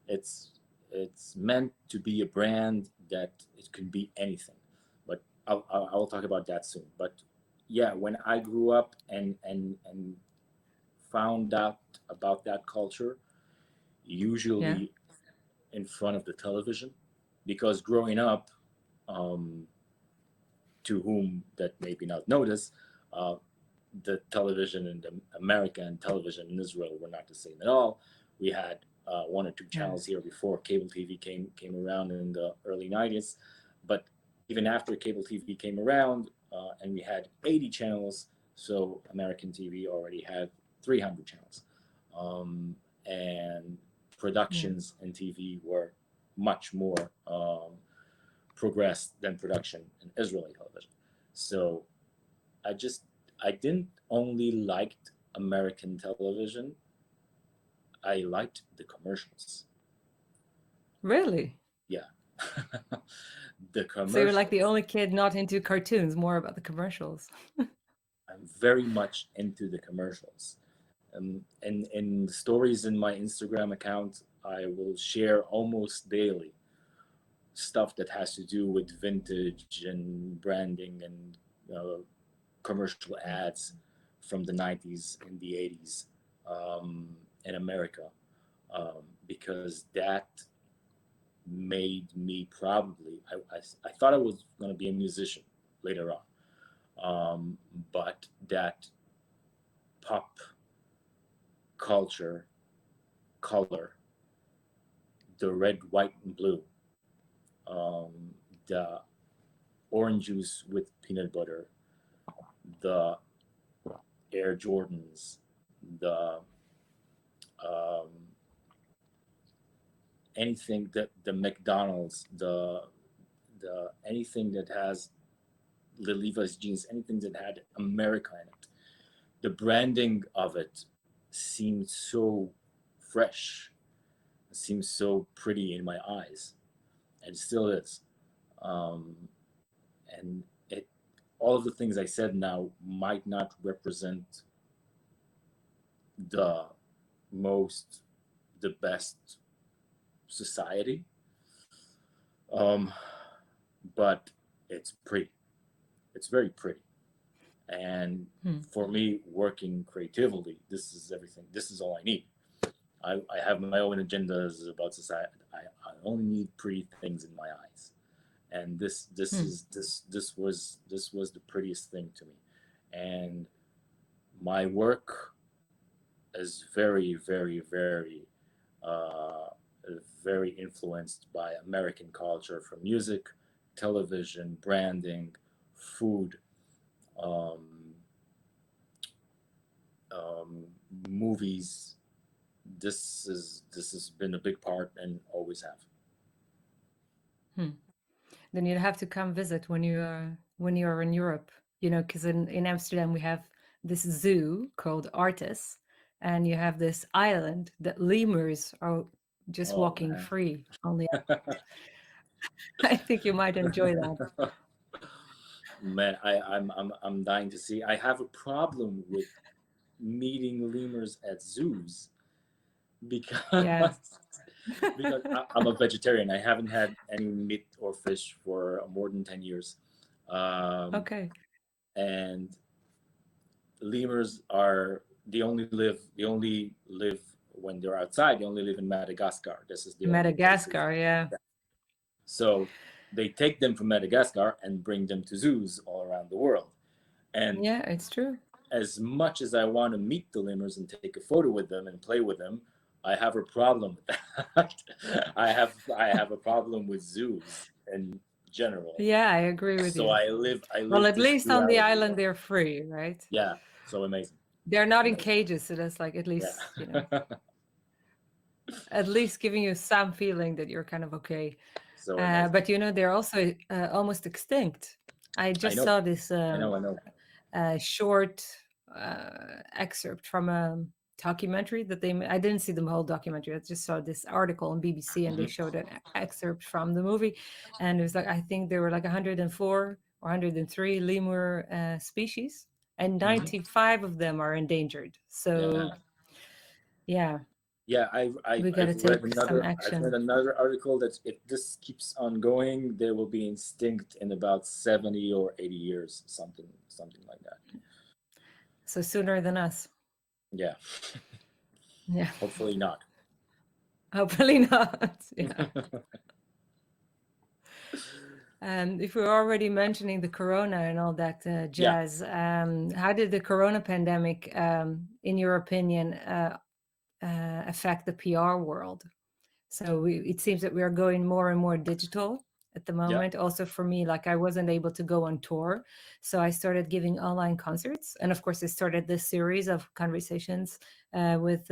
it's it's meant to be a brand that it can be anything. But I'll talk about that soon. But yeah, when I grew up and found out about that culture, yeah, usually in front of the television, because growing up, um, to whom that maybe not notice, uh, the television and the American television in Israel were not the same at all. We had one or two yeah, channels here before cable TV came around in the early 90s, but even after cable TV came around, and we had 80 channels, so American TV already had 300 channels, and yeah. productions in TV were much more progressed than production in Israeli television. So I just I didn't only liked American television. I liked the commercials. Really? Yeah, the So you're like the commercials. only kid not into cartoons, more about the commercials. I'm very much into the commercials. In the, stories in my Instagram account, I will share almost daily. stuff that has to do with vintage and branding and commercial ads from the 90s and the 80s in America, because that made me probably, I thought I was going to be a musician later on, but that pop culture color, the red, white, and blue, the orange juice with peanut butter, the Air Jordans, the um, anything that the McDonald's, the anything that has the Levi's jeans, anything that had America in it. The branding of it seemed so fresh, it seems so pretty in my eyes, and it still is. Um, and it, all of the things I said now might not represent the most, the best society, um, but it's pretty. It's very pretty. And Hmm. for me, working creatively, this is everything. This is all I need. I have my own agendas about society. I only need pretty things in my eyes, and Hmm. this was the prettiest thing to me, and my work is uh, very influenced by American culture, from music, television, branding, food, um, um, movies. This has been a big part and always have. Hmm. Then you'd have to come visit when you are in Europe, because in Amsterdam we have this zoo called Artis, and you have this island that lemurs are just Oh walking free on the island. I think you might enjoy that. man, man, I'm dying to see. I have a problem with meeting lemurs at zoos because Yeah. I'm a vegetarian. I haven't had any meat or fish for more than 10 years, um, Okay. and lemurs are they only live when they're outside. They only live in Madagascar. This is the only places. Madagascar, yeah. So they take them from Madagascar and bring them to zoos all around the world. And Yeah, it's true. as much as I want to meet the lemurs and take a photo with them and play with them, I have a problem with that. I have a problem with zoos in general. Yeah, I agree with So you. I Well, live at this least on the duality. island they're free, right? Yeah, so amazing, They're not in amazing. cages, so that's like at Yeah, least, at least giving you some feeling that you're kind of okay. so amazing. But they're also almost extinct. I I just know, saw this I know. short excerpt from a documentary that I didn't see the whole documentary. I just saw this article on BBC, and they Hmm. showed an excerpt from the movie, and it was like I think there were like 104 or 103 lemur species, and Hmm. 95 of them are endangered. Yeah, So yeah, yeah. we got to take some I've read action. another article that if this keeps on going, they will be extinct in about 70 or 80 years, something like that. So sooner than us. Yeah, Yeah, hopefully not. hopefully not. Yeah. If we're already mentioning the corona and all that Yeah. jazz, how did the corona pandemic, in your opinion, affect the PR world? So it seems that we are going more and more digital at the Yeah. moment. Also for me, like I wasn't able to go on tour, so I started giving online concerts, and of course, I started this series of conversations with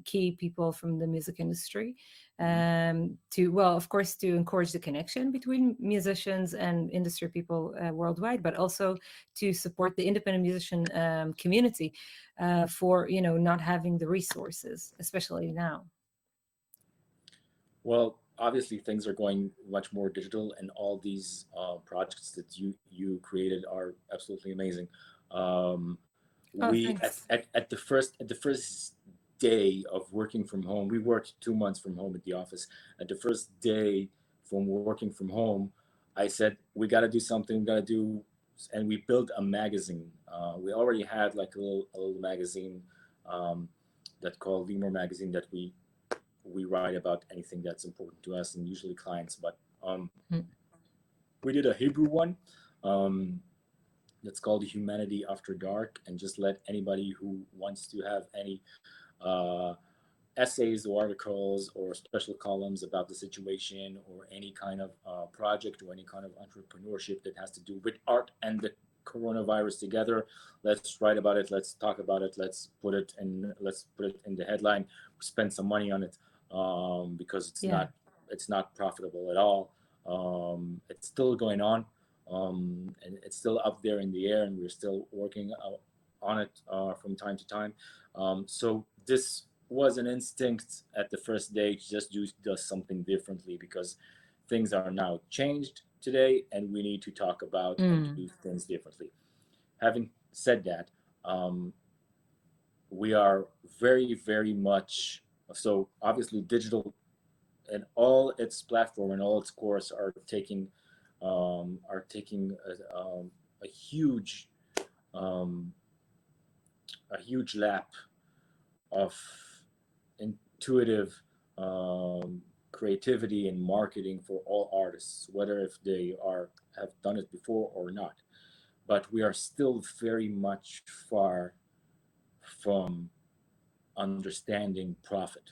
key people from the music industry, Hmm. to well, of course, to encourage the connection between musicians and industry people worldwide, but also to support the independent musician community for not having the resources, especially now. Well, obviously things are going much more digital, and all these projects that you created are absolutely amazing. Um, Oh, we thanks. at the first day of working from home, we worked 2 months from home at the office. At the first day, from working from home, I said we got to do something. We got to do, and we built a magazine. We already had like a little magazine um, that called Lemur magazine that we write about anything that's important to us and usually clients. But Mm. we did a Hebrew one. Um, that's called Humanity After Dark, and just let anybody who wants to have any uh, essays or articles or special columns about the situation or any kind of project or any kind of entrepreneurship that has to do with art and the coronavirus together. Let's write about it. Let's talk about it. Let's put it in the headline. Spend some money on it because Yeah. it's not profitable at all. It's still going on, and it's still up there in the air, and we're still working on it from time to time. So this was an instinct at the first stage, just does something differently because things are now changed today, and we need to talk about and Mm. do things differently. Having said that, um, we are very, very much so obviously digital and all its platform and all its cores are taking a huge um, a huge lap of intuitive creativity and marketing for all artists, whether if they are have done it before or not. But we are still very much far from understanding profit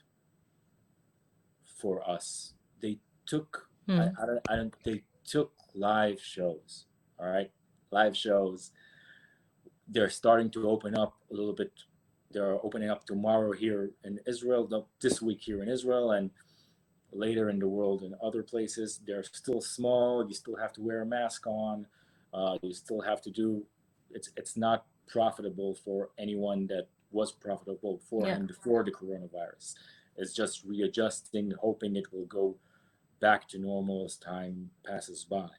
for us. They took Mm. I don't they took live shows. All right, live shows. They're starting to open up a little bit. They're opening up tomorrow here in Israel, this week here in Israel, and later in the world in other places. They're still small. You still have to wear a mask on. You still have to do. It's not profitable for anyone that was profitable Yeah. beforehand before the coronavirus. It's just readjusting, hoping it will go back to normal as time passes by.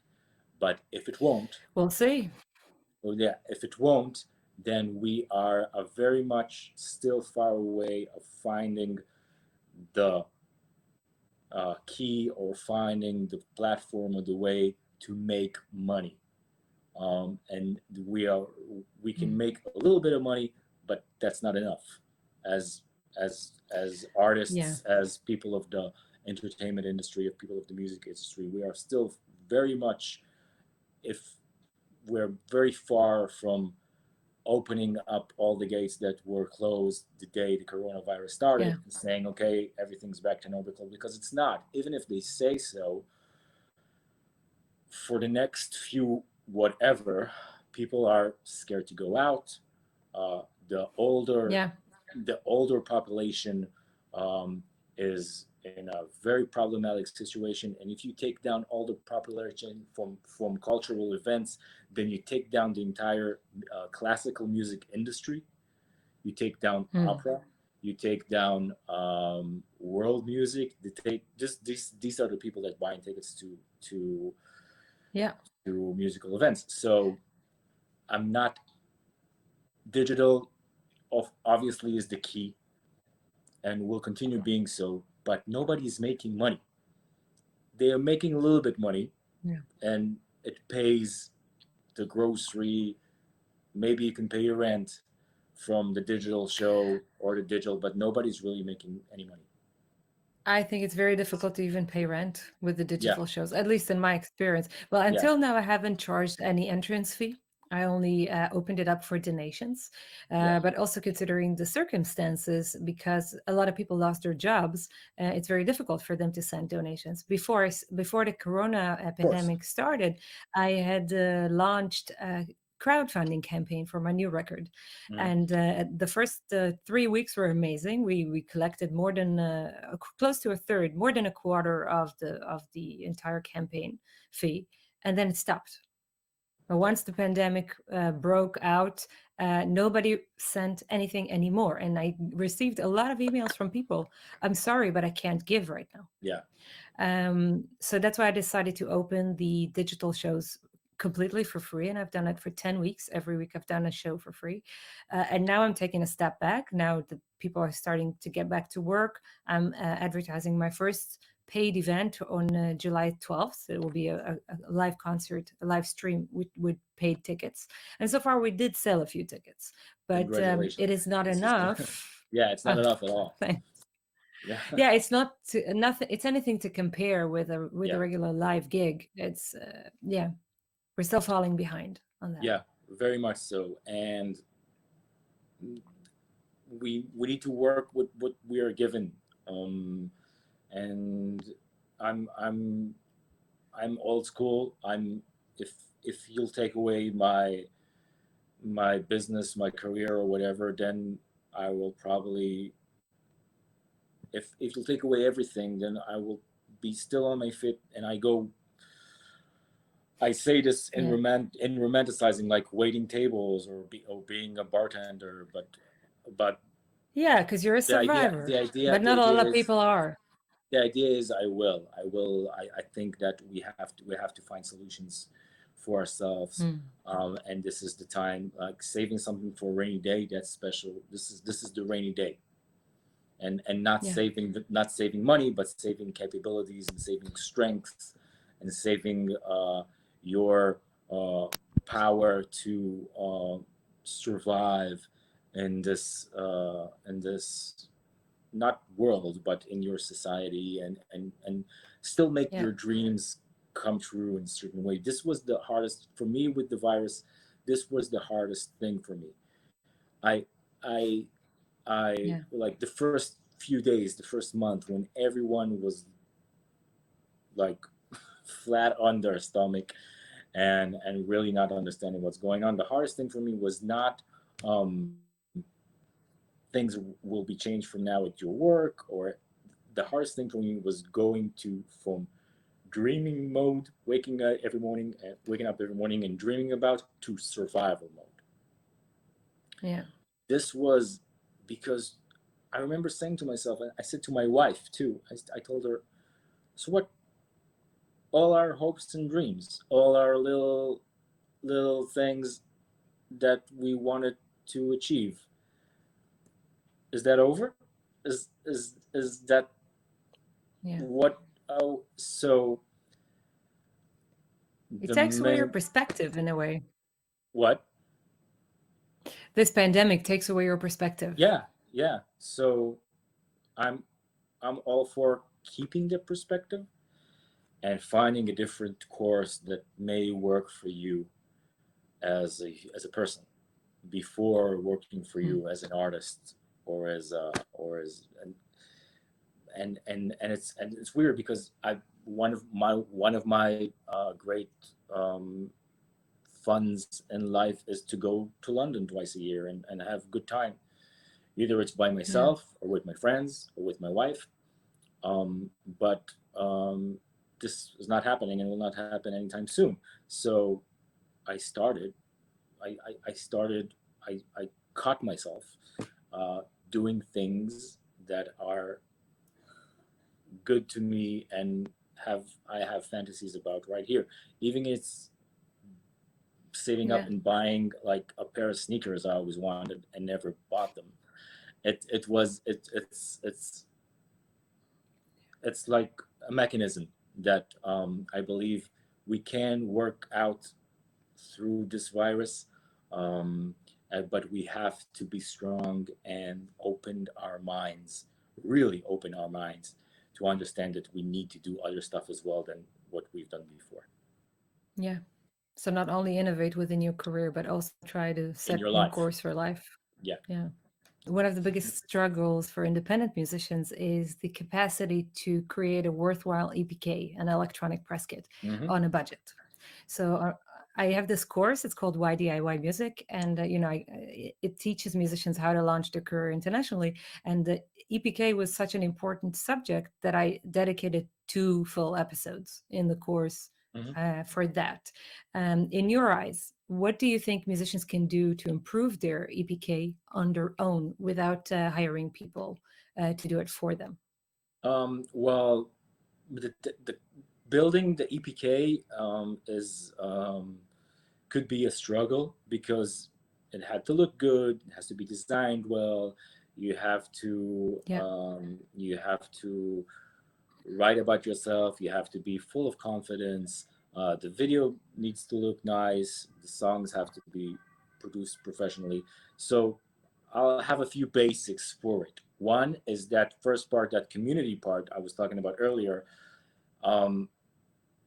But if it won't, We'll see. well, yeah, if it won't, then we are a very much still far away of finding the key or finding the platform or the way to make money. And we can Mm. make a little bit of money, but that's not enough. As Yeah. artists, as people of the entertainment industry, of people of the music industry, we are still very much, if we're very far from opening up all the gates that were closed the day the coronavirus started Yeah. and saying, okay, everything's back to normal, because it's not. Even if they say so, for the next few whatever, people are scared to go out. Uh, the older Yeah. the older population um, is in a very problematic situation, and if you take down all the population from cultural events, then you take down the entire classical music industry. You take down Mm. opera. You take down world music. They take just these are the people that buy tickets to Yeah. to musical events. So I'm not digital. Obviously, is the key, and will continue being so. But nobody's making money. They are making a little bit money, Yeah. and it pays the grocery. Maybe you can pay your rent from the digital show or the digital, but nobody's really making any money. I think it's very difficult to even pay rent with the Yeah, digital shows, at least in my experience. Well, yeah, until now, I haven't charged any entrance fee. I only opened it up for donations. yeah. But also considering the circumstances, because a lot of people lost their jobs, it's very difficult for them to send donations. Before the corona Of course. pandemic started, I had launched a crowdfunding campaign for my new record, Mm, and the first 3 weeks were amazing. We collected more than close to a third, more than a quarter of the entire campaign fee, and then it stopped. But once the pandemic broke out, nobody sent anything anymore, and I received a lot of emails from people. I'm sorry, but I can't give right now. yeah, So that's why I decided to open the digital shows completely for free. And I've done it for 10 weeks. Every week I've done a show for free. And now I'm taking a step back. Now the people are starting to get back to work. I'm advertising my first paid event on July 12th. It will be a live concert, a live stream with paid tickets. And so far, we did sell a few tickets, but Congratulations. it is not This is enough. yeah, it's not Uh, enough at all. thanks. Yeah. Yeah, it's not nothing. It's anything to compare with a Yeah. regular live gig. It's yeah, we're still falling behind on that. Yeah, very much so. And we need to work with what we are given. Um, and I'm I'm old school. I'm if if you'll take away my business, my career, or whatever, then I will probably if you'll take away everything, then I will be still on my feet, and I go. I say this in Yeah, romanticizing like waiting tables or being a bartender, but yeah, because you're a the idea the survivor, idea but the not a idea lot of is people are. the idea is I think that we have to find solutions for ourselves, Hmm. and this is the time, like saving something for a rainy day. That's special. This is the rainy day, and Yeah, not saving money, but saving capabilities and saving strength and saving your uh, power to survive in this not world but in your society, and still make yeah, your dreams come true in a certain way. This was the hardest for me with the virus. This was the hardest thing for me. I i i yeah, like the first few days, the first month, when everyone was like flat on their stomach and really not understanding what's going on. The hardest thing for me was not um, things will be changed from now at your work, or the hardest thing for me was going to from dreaming mode, waking up every morning and dreaming about, to survival mode. yeah, This was because I remember saying to myself, and I said to my wife too, I told her, so what, all our hopes and dreams, all our little things that we wanted to achieve, is that over? Is that yeah. what? Oh, so It the takes away your main perspective in a way. what? This pandemic takes away your perspective. Yeah, yeah. So I'm I'm all for keeping the perspective and finding a different course that may work for you as a person before working for Hmm. you as an artist or as and it's weird because I one of my great um, funds in life is to go to London twice a year and have a good time. Either it's by Yeah, myself or with my friends or with my wife. But this is not happening and will not happen anytime soon. So I started. I started. I caught myself doing things that are good to me and I have fantasies about right here. Even it's saving up yeah, and buying like a pair of sneakers I always wanted and never bought them. It was it's like a mechanism that I believe we can work out through this virus, um, but we have to be strong and open our minds, really open our minds to understand that we need to do other stuff as well than what we've done before yeah. So not only innovate within your career, but also try to in set your new life. course for life. Yeah. Yeah. One of the biggest struggles for independent musicians is the capacity to create a worthwhile EPK, an electronic press kit, Mm-hmm. on a budget. So I have this course. It's called Why DIY Music, and it teaches musicians how to launch their career internationally. And the EPK was such an important subject that I dedicated 2 full episodes in the course Mm-hmm. for that. In your eyes, what do you think musicians can do to improve their EPK on their own without hiring people to do it for them? Well, the building the EPK is could be a struggle because it had to look good. It has to be designed well. You have to Yeah, write about yourself. You have to be full of confidence. The video needs to look nice. The songs have to be produced professionally. So I'll have a few basics for it. One is that first part, that community part I was talking about earlier. Um,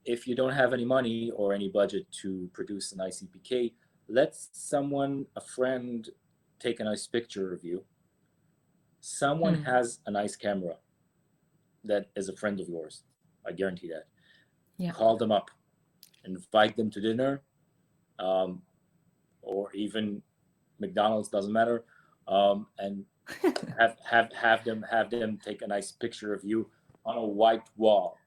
if you don't have any money or any budget to produce an ICPK, let someone, a friend, take a nice picture of you. Someone Hmm. has a nice camera that is a friend of yours. I guarantee that. Yeah. Call them up, invite them to dinner, um, or even McDonald's, doesn't matter, and have them take a nice picture of you on a white wall,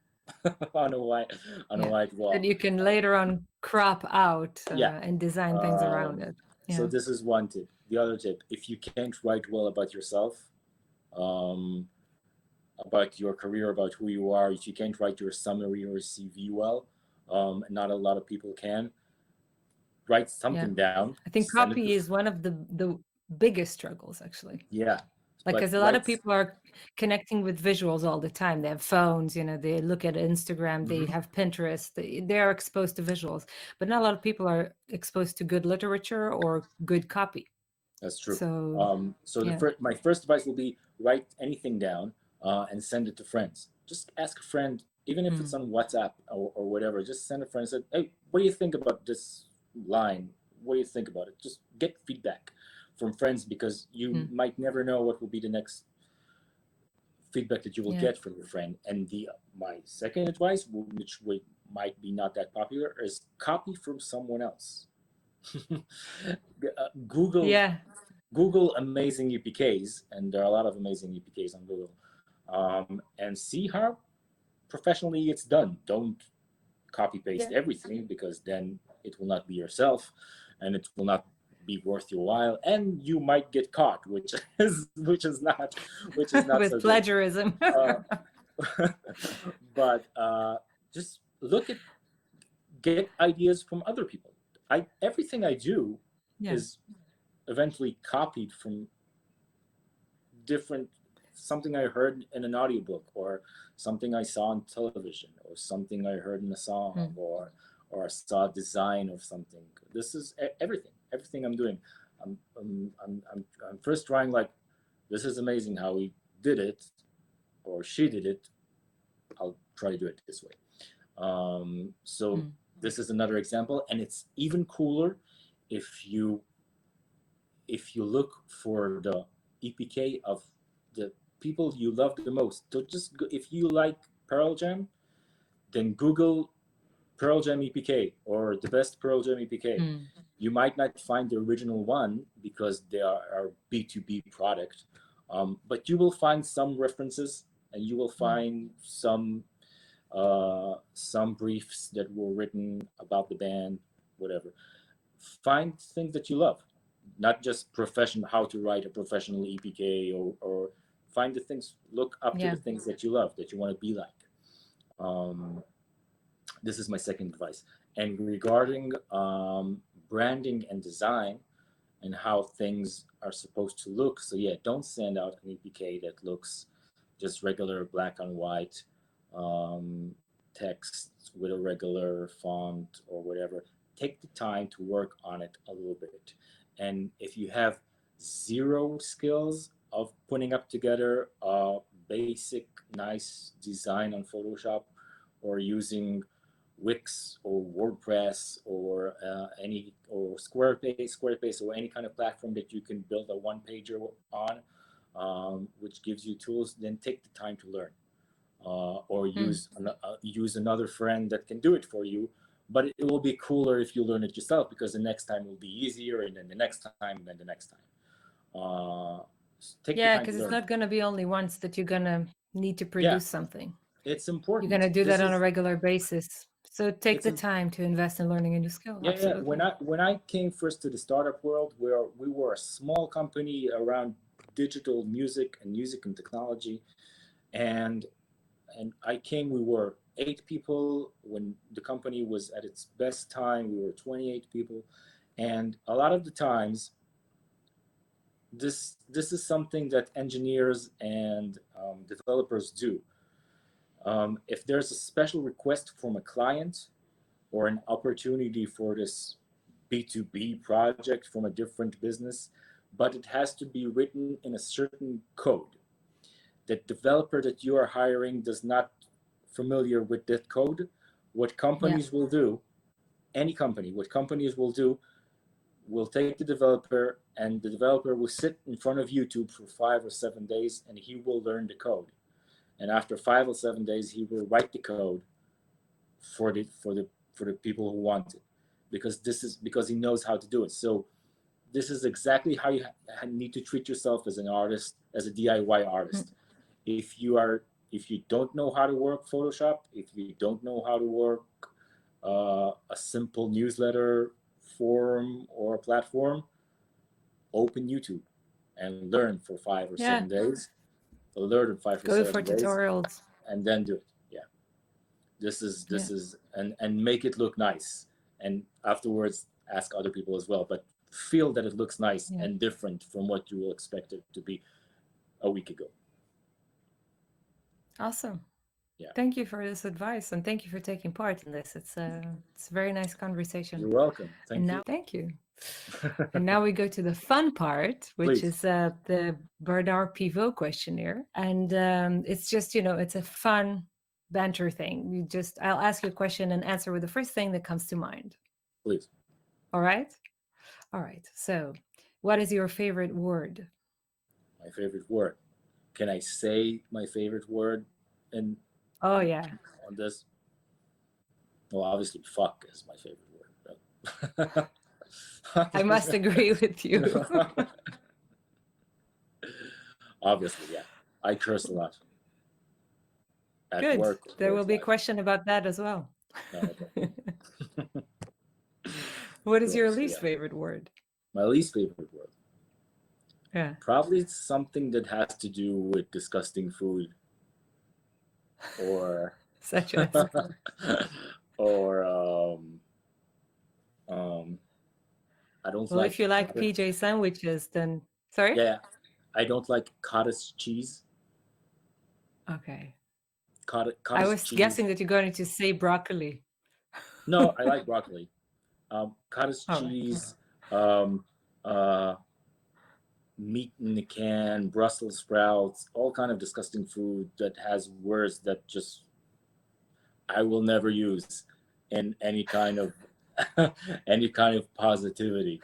on a white on a Yeah. white That wall. you can later on crop out Yeah. and design things around Um, it. so Yeah. this is one tip. The other tip: if you can't write well about yourself, um, about your career, about who you are, if you can't write your summary or CV well, and not a lot of people can, write Yeah. something down, I think send it to, copy is one of the biggest struggles, actually. yeah, Like, but because a lot of write. people are connecting with visuals all the time. They have phones, they look at Instagram, they Mhm. have Pinterest, they are exposed to visuals. But not a lot of people are exposed to good literature or good copy. That's true. So, So yeah. my first advice will be write anything down, and send it to friends. Just ask a friend, even if it's Mm, on WhatsApp or whatever. Just send a friend and say, "Hey, what do you think about this line? What do you think about it?" Just get feedback from friends, because you mm, might never know what will be the next feedback that you will yeah. get from your friend. And the my second advice, which might be not that popular, is copy from someone else. Google Yeah. Google amazing EPKs, and there are a lot of amazing EPKs on Google, and see how professionally it's done. Don't copy paste Yeah. everything, because then it will not be yourself, and it will not be worth your while, and you might get caught, which is not so With good. plagiarism. Uh, but just look at get ideas from other people. I Everything I do Yeah. is eventually copied from different, something I heard in an audiobook, or something I saw on television, or something I heard in a song, Mm, or I saw a design of something. This is everything I'm doing. I'm first trying, like, this is amazing how he did it, or she did it. I'll try to do it this way. So mm, this is another example, and it's even cooler if you look for the EPK of the people you love the most. So just if you like Pearl Jam, then Google Pearl Jam EPK or the best Pearl Jam EPK. mm, You might not find the original one because they are B2B product, but you will find some references, and you will mm, find some briefs that were written about the band, whatever. Find things that you love, not just profession, how to write a professional EPK, or find the things, look up to the yeah. things that you love, that you want to be like. Um, this is my second advice. And regarding branding and design, and how things are supposed to look. So yeah, don't send out an EPK that looks just regular black and white um, text with a regular font or whatever. Take the time to work on it a little bit. And if you have zero skills of putting up together a basic, nice design on Photoshop, or using Wix or WordPress, or Squarespace, or any kind of platform that you can build a one pager on, which gives you tools, then take the time to learn, or Mm, use another friend that can do it for you. But it will be cooler if you learn it yourself, because the next time will be easier, and then the next time, and then the next time. Uh, Take the yeah, time to because it's learn. not going to be only once that you're going to need to Yeah, produce something. it's You're going important. to do This that on a is regular basis. So take it's the time to invest in learning a new skill. Yeah, yeah. When Absolutely. I came first to the startup world, where we were a small company around digital music and technology, and I came, we were 8 people. When the company was at its best time, we were 28 people, and a lot of the times, this is something that engineers and developers do. If there's a special request from a client or an opportunity for this B2B project from a different business, but it has to be written in a certain code. The developer that you are hiring does not familiar with that code. What Yeah. companies will do, any company, what companies will do, will take the developer and the developer will sit in front of YouTube for 5 or 7 days and he will learn the code. And after 5 or 7 days, he will write the code for the people who want it, because this is because he knows how to do it. So this is exactly how you need to treat yourself as an artist, as a DIY Mm. artist. If you don't know how to work Photoshop, if you don't know how to work a simple newsletter form or platform, open YouTube and learn for five or Yeah. seven days. Learn in five or Go for seven days, tutorials. and then do it. Yeah, Yeah. this is and make it look nice, and afterwards ask other people as well. But feel that it looks nice Yeah. and different from what you will expect it to be a week ago. Awesome. Yeah, Thank you for this advice and thank you for taking part in this. It's a very nice conversation. you're welcome. And Thank now, you. thank you. And now we go to the fun part, which Please, is the Bernard Pivot questionnaire. And it's just, it's a fun banter thing. I'll ask you a question and answer with the first thing that comes to mind. please. All right? All right. So, what is your favorite word? My favorite word. Can I say my favorite word in Oh, yeah. on this? Well, obviously, fuck is my favorite word. I must agree with you. Obviously, yeah. I curse a lot at Good. work There or will at be a life. question about that as well. No, okay. What is Cool. your So least yeah, favorite word? my least favorite word, Yeah. probably something that has to do with disgusting food, or Such as. or um I don't Well, if like you like cottage. PJ sandwiches, then. Sorry? Yeah, I don't like cottage cheese. Okay. I Cottage was cheese. guessing that you're going to say broccoli. No, I like broccoli. Cottage All right. cheese. Um, uh, Meat in a can, Brussels sprouts, all kind of disgusting food that has words that just I will never use in any kind of any kind of positivity.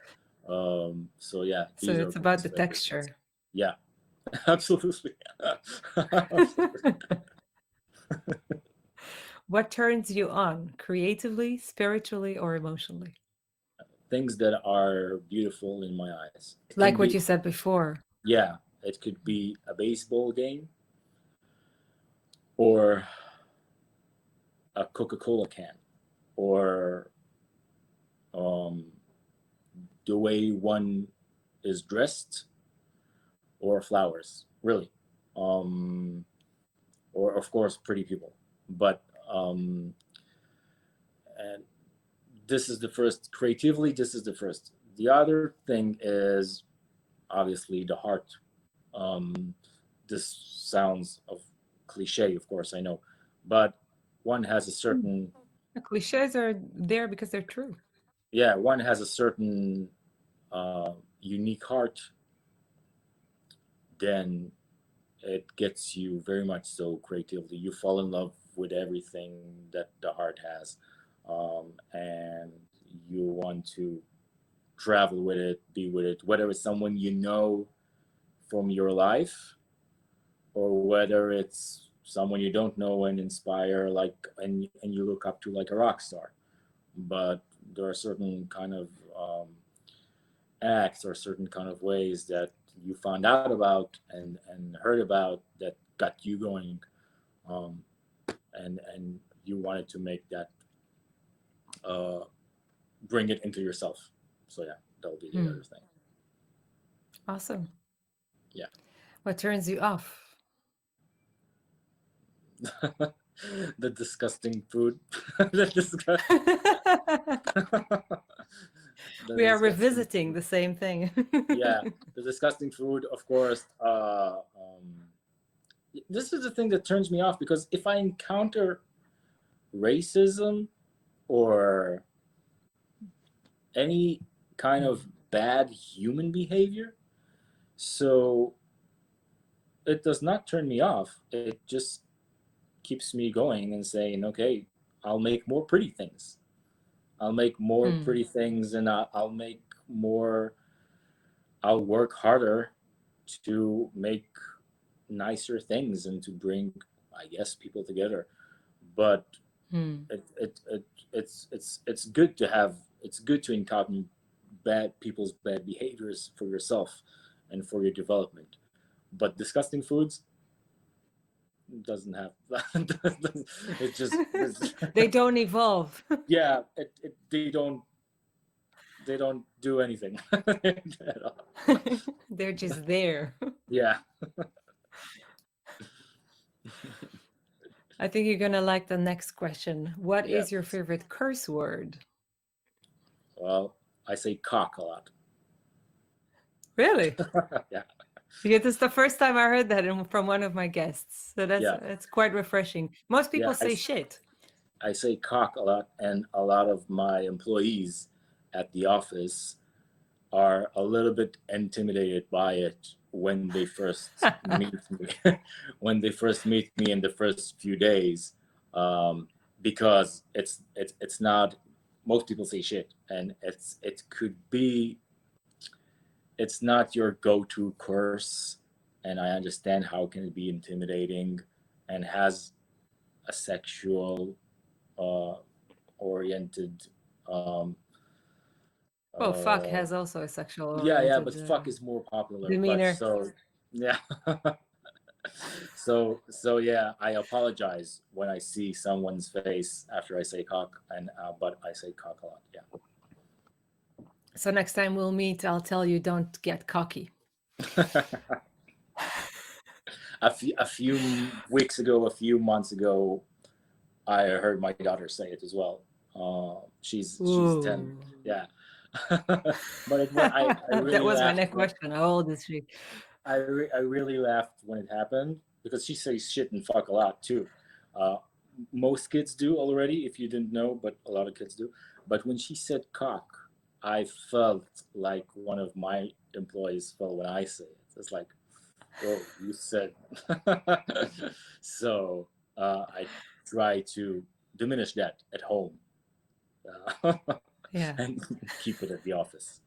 So yeah, So these are it's my about least the favorite ones. texture. Yeah, absolutely. Absolutely. What turns you on creatively, spiritually, or emotionally? Things that are beautiful in my eyes. It can Like what be, you said before. yeah, it could be a baseball game or a Coca-Cola can or um, the way one is dressed or flowers, really. Um, or, of course, pretty people. But um, and this is the first, creatively, this is the first. The other thing is obviously the heart. Um, this sounds of cliche, of course, I know, but one has a Mm. certain, The cliches are there because they're true. yeah, one has a certain unique heart, then it gets you very much so creatively. You fall in love with everything that the heart has, and you want to travel with it, be with it, whether it's someone you know from your life or whether it's someone you don't know and inspire, like and you look up to like a rock star. But there are certain kind of acts or certain kind of ways that you found out about and heard about that got you going, um, and you wanted to make that uh, bring it into yourself. So yeah, that'll be the Hmm. other thing. Awesome. Yeah. What turns you off? The disgusting food. the disgust. The We are disgusting revisiting food. the same thing. Yeah, the disgusting food, of course. this is the thing that turns me off, because if I encounter racism or any kind of bad human behavior, so it does not turn me off. It just keeps me going and saying, okay, I'll make more pretty things. I'll make more Mm, pretty things, and I'll make more. I'll work harder to make nicer things and to bring, I guess, people together. But mm, it's good to have. It's good to encounter bad people's bad behaviors for yourself and for your development. But disgusting foods doesn't have. It just they don't evolve. yeah. They don't do anything at all. They're just there. Yeah. I think you're gonna like the next question. What Yeah. is your favorite curse word? Well, I say cock a lot. Really? Yeah. Yeah, this is the first time I heard that from one of my guests. So Yeah. that's quite refreshing. Most Yeah. people say shit. I say cock a lot, and a lot of my employees at the office are a little bit intimidated by it when they first meet me. When they first meet me in the first few days, um, because it's not. Most people say shit, and it could be. It's not your go-to curse, and I understand how can it be intimidating, and has a sexual uh, oriented Well, fuck uh, has also a sexual yeah, oriented but fuck is more popular, but demeanor. so yeah. So yeah, I apologize when I see someone's face after I say cock, and but I say cock a lot. So next time we'll meet, I'll tell you don't get cocky. Yeah. A few weeks ago, a few months ago, I heard my daughter say it as well. She's 10. Ooh. Yeah. But I That really was my laughed next question. How old is she? I really laughed when it happened, because she says shit and fuck a lot too. Uh, Most kids do already, if you didn't know, but a lot of kids do. But when she said cock, I felt like one of my employees felt when I say it. It's like, whoa, you said. So I try to diminish that at home, uh, Yeah. and keep it at the office.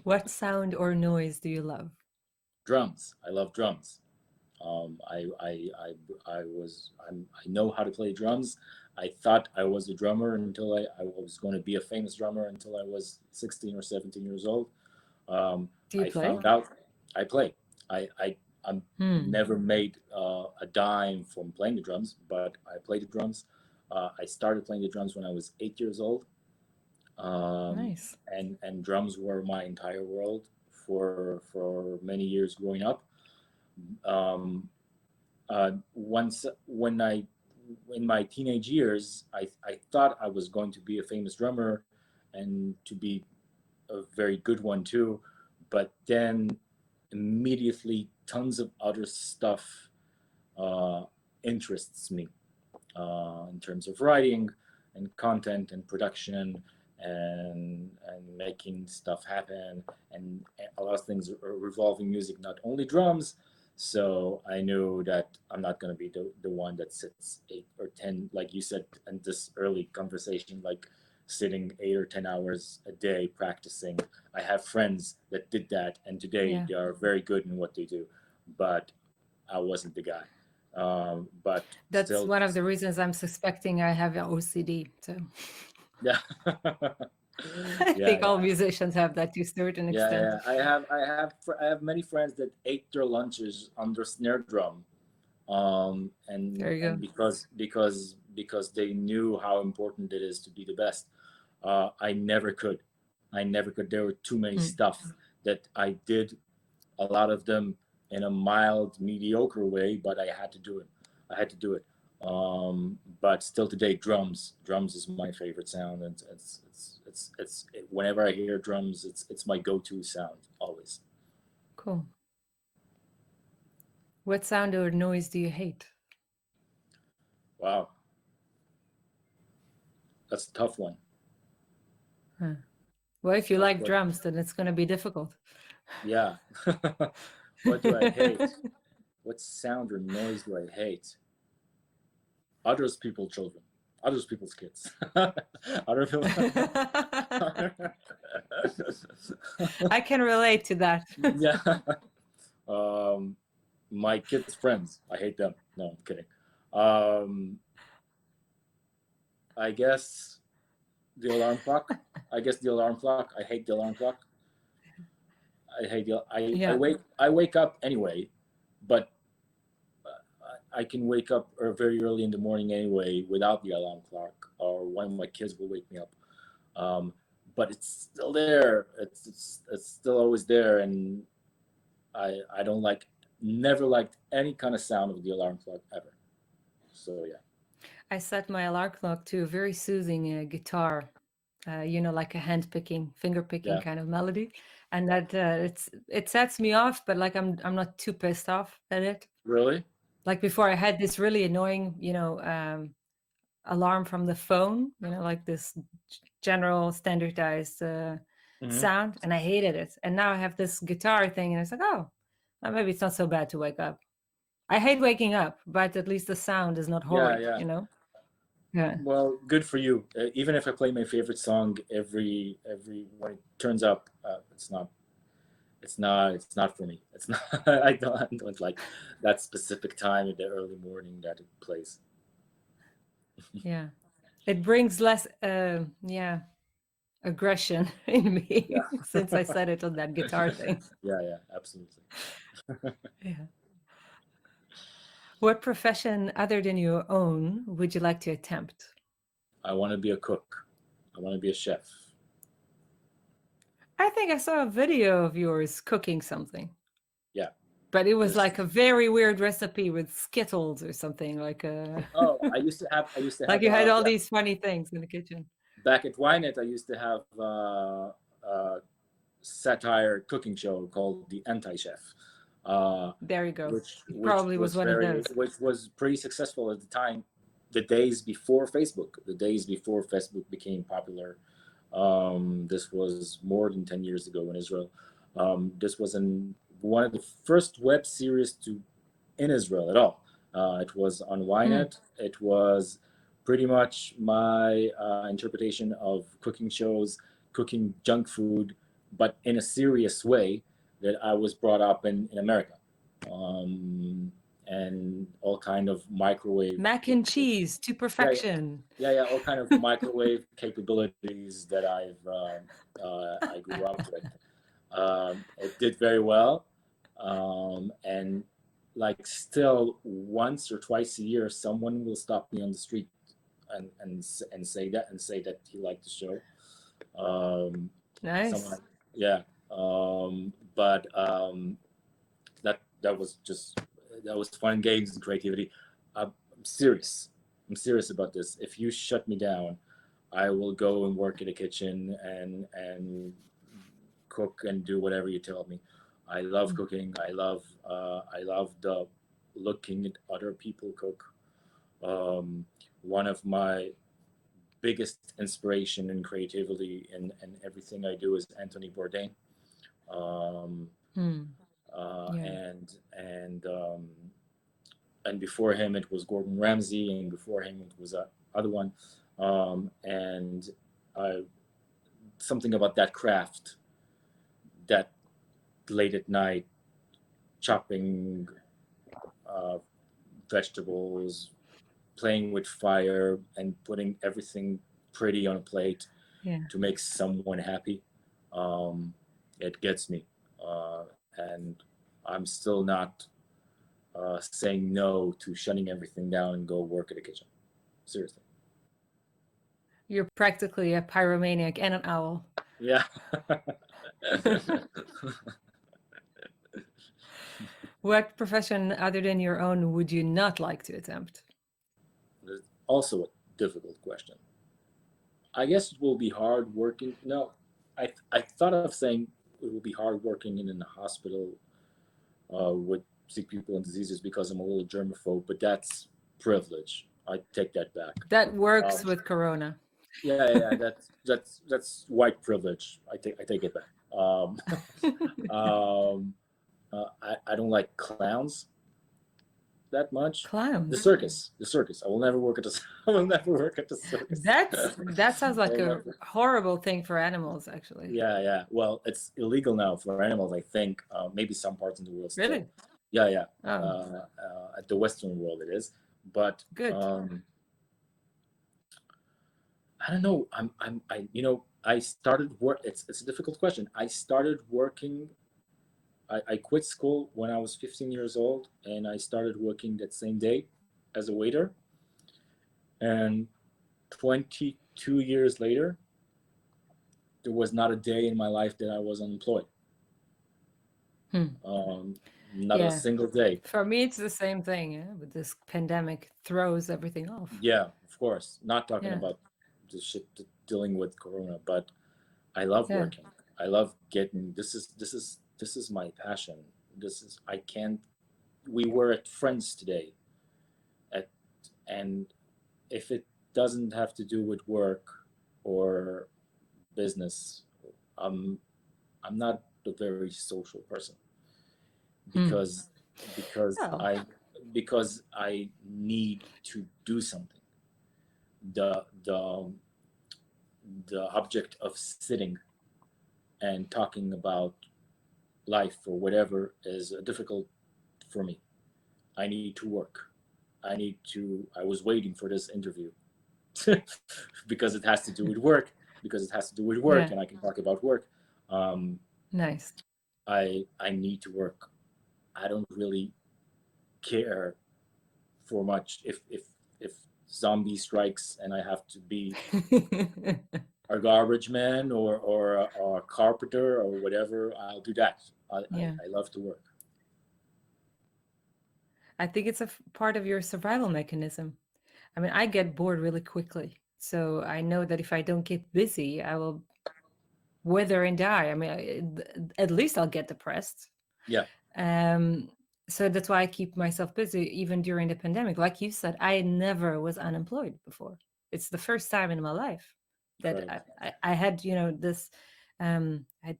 What sound or noise do you love? Drums. I love drums. I know how to play drums. I thought I was a drummer until I was going to be a famous drummer until I was 16 or 17 years old. Do you I play? found out I play. I Hmm. never made a dime from playing the drums, but I play the drums. I started playing the drums when I was 8 years old, Nice. and drums were my entire world for many years growing up. Um, Once when I in my teenage years, I thought I was going to be a famous drummer and to be a very good one too, but then immediately tons of other stuff uh, interests me, in terms of writing and content and production, and making stuff happen, and a lot of things are revolving music, not only drums. So I knew that I'm not going to be the one that sits 8 or 10, like you said in this early conversation, like sitting 8 or 10 hours a day practicing. I have friends that did that, and today Yeah. they are very good in what they do, but I wasn't the guy. But That's still, one of the reasons I'm suspecting I have OCD. So yeah. I Yeah, think all yeah, musicians have that to a certain yeah, extent. yeah. I have many friends that ate their lunches on their snare drum, There you and go. because they knew how important it is to be the best. I never could. I never could. There were too many Mm. stuff that I did, a lot of them in a mild, mediocre way, but I had to do it. I had to do it. But still today, drums. Drums is my favorite sound, and whenever I hear drums, it's my go-to sound always. Cool. What sound or noise do you hate? Wow, that's a tough one. Huh. Well, if you Tough like question. drums, then it's going to be difficult. Yeah. What do I hate? What sound or noise do I hate? Others people children. Others people's kids. Other people. I can relate to that. Yeah. Um, my kids' friends. I hate them. No, I'm kidding. Um, I guess the alarm clock. I guess the alarm clock. I hate the alarm clock. I hate the. I Yeah, wake. I wake up anyway, but I can wake up very early in the morning anyway without the alarm clock, or one of my kids will wake me up. Um, but it's still there. It's still always there, and I don't like never liked any kind of sound of the alarm clock ever. So yeah, I set my alarm clock to a very soothing guitar, like a hand picking, finger picking yeah, kind of melody, and that it sets me off, but like I'm not too pissed off at it. really, Like before, I had this really annoying, alarm from the phone, like this general standardized hmm, sound, and I hated it. And now I have this guitar thing, and it's like, oh, well, maybe it's not so bad to wake up. I hate waking up, but at least the sound is not yeah, horrid, yeah. Yeah. Well, good for you. Even if I play my favorite song every when it turns up, it's not for me. It's not. I don't like that specific time in the early morning that it plays. Yeah. It brings less, aggression in Yeah. me since I said it on that guitar thing. Yeah, yeah, absolutely. Yeah. What profession other than your own would you like to attempt? I want to be a cook. I want to be a chef. I think I saw a video of yours cooking something, Yeah. but it was This. like a very weird recipe with Skittles or something Oh, I used to have. I used to like have. you had all Yeah. these funny things in the kitchen. Back at Ynet, I used to have a satire cooking show called The Anti Chef, uh, There you go. It which probably was was one of those. pretty successful at the time. The days before Facebook, the days before Facebook became popular. This was more than 10 years ago in Israel. This was one of the first web series to in Israel at all. It was on Hmm. Ynet. It was pretty much my interpretation of cooking shows, cooking junk food, but in a serious way that I was brought up in America. Um, and all kind of microwave Mac and capabilities. cheese to Yeah, perfection. all kind of microwave capabilities that I grew up with. It did very well, and like still once or twice a year, someone will stop me on the street and say that he liked the show. Um, Nice. someone, yeah, but that was just that was fun games and creativity. I'm serious. I'm serious about this. If you shut me down, I will go and work in the kitchen and cook and do whatever you tell me. I love cooking. I love the looking at other people cook. Um, One of my biggest inspiration and creativity in everything I do is Anthony Bourdain. Um, Hmm. uh, Yeah. and and um, and before him it was Gordon Ramsay, and before him it was a other one, and I, something about that craft, that late at night chopping uh, vegetables, playing with fire, and putting everything pretty on a plate Yeah. to make someone happy. Um, it gets me, and I'm still not saying no to shutting everything down and go work at the kitchen. Seriously. You're practically a pyromaniac and an owl. Yeah. What profession other than your own would you not like to attempt? Also a difficult question. I guess it will be hard working. No, I thought of saying it will be hard working in a hospital with sick people and diseases because I'm a little germaphobe, but that's privilege. I take that back. That Um, works with Corona. yeah. That's white privilege. I take it back. Um, I don't like clowns that much. Clowns. The circus. I will never work at the. I will never work at the circus. That sounds I like will a never. horrible thing for animals, actually. Yeah. Well, it's illegal now for animals. I think maybe some parts in the world still. Really? Yeah. Oh, At the Western world, it is. But good. I don't know. I started work. It's a difficult question. I started working. I quit school when I was 15 years old, and I started working that same day as a waiter. And 22 years later, there was not a day in my life that I was unemployed. Hmm. Um, Not a Yeah. single day. For me, it's the same thing. Yeah? But this pandemic throws everything off. Yeah, of course. Not talking Yeah. about the shit dealing with Corona, but I love Yeah. working. I love getting. This is my passion. This is I can't. We were at Friends today, at and if it doesn't have to do with work or business, I'm I'm not a very social person Hmm. because because Well, I because I need to do something. The the object of sitting and talking about life or whatever is difficult for me. I need to work. I was waiting for this interview because it has to do with work, because it has to do with work, yeah. and I can talk about work. Um, Nice. I need to work. I don't really care for much if zombie strikes and I have to be a garbage man or a carpenter or whatever. I'll do that. Yeah. I love to work. I think it's a part of your survival mechanism. I mean, I get bored really quickly. So I know that if I don't get busy, I will wither and die. I mean, at least I'll get depressed. Yeah, Um, so that's why I keep myself busy even during the pandemic. Like you said, I never was unemployed before. It's the first time in my life that incredible. I had, this, I had,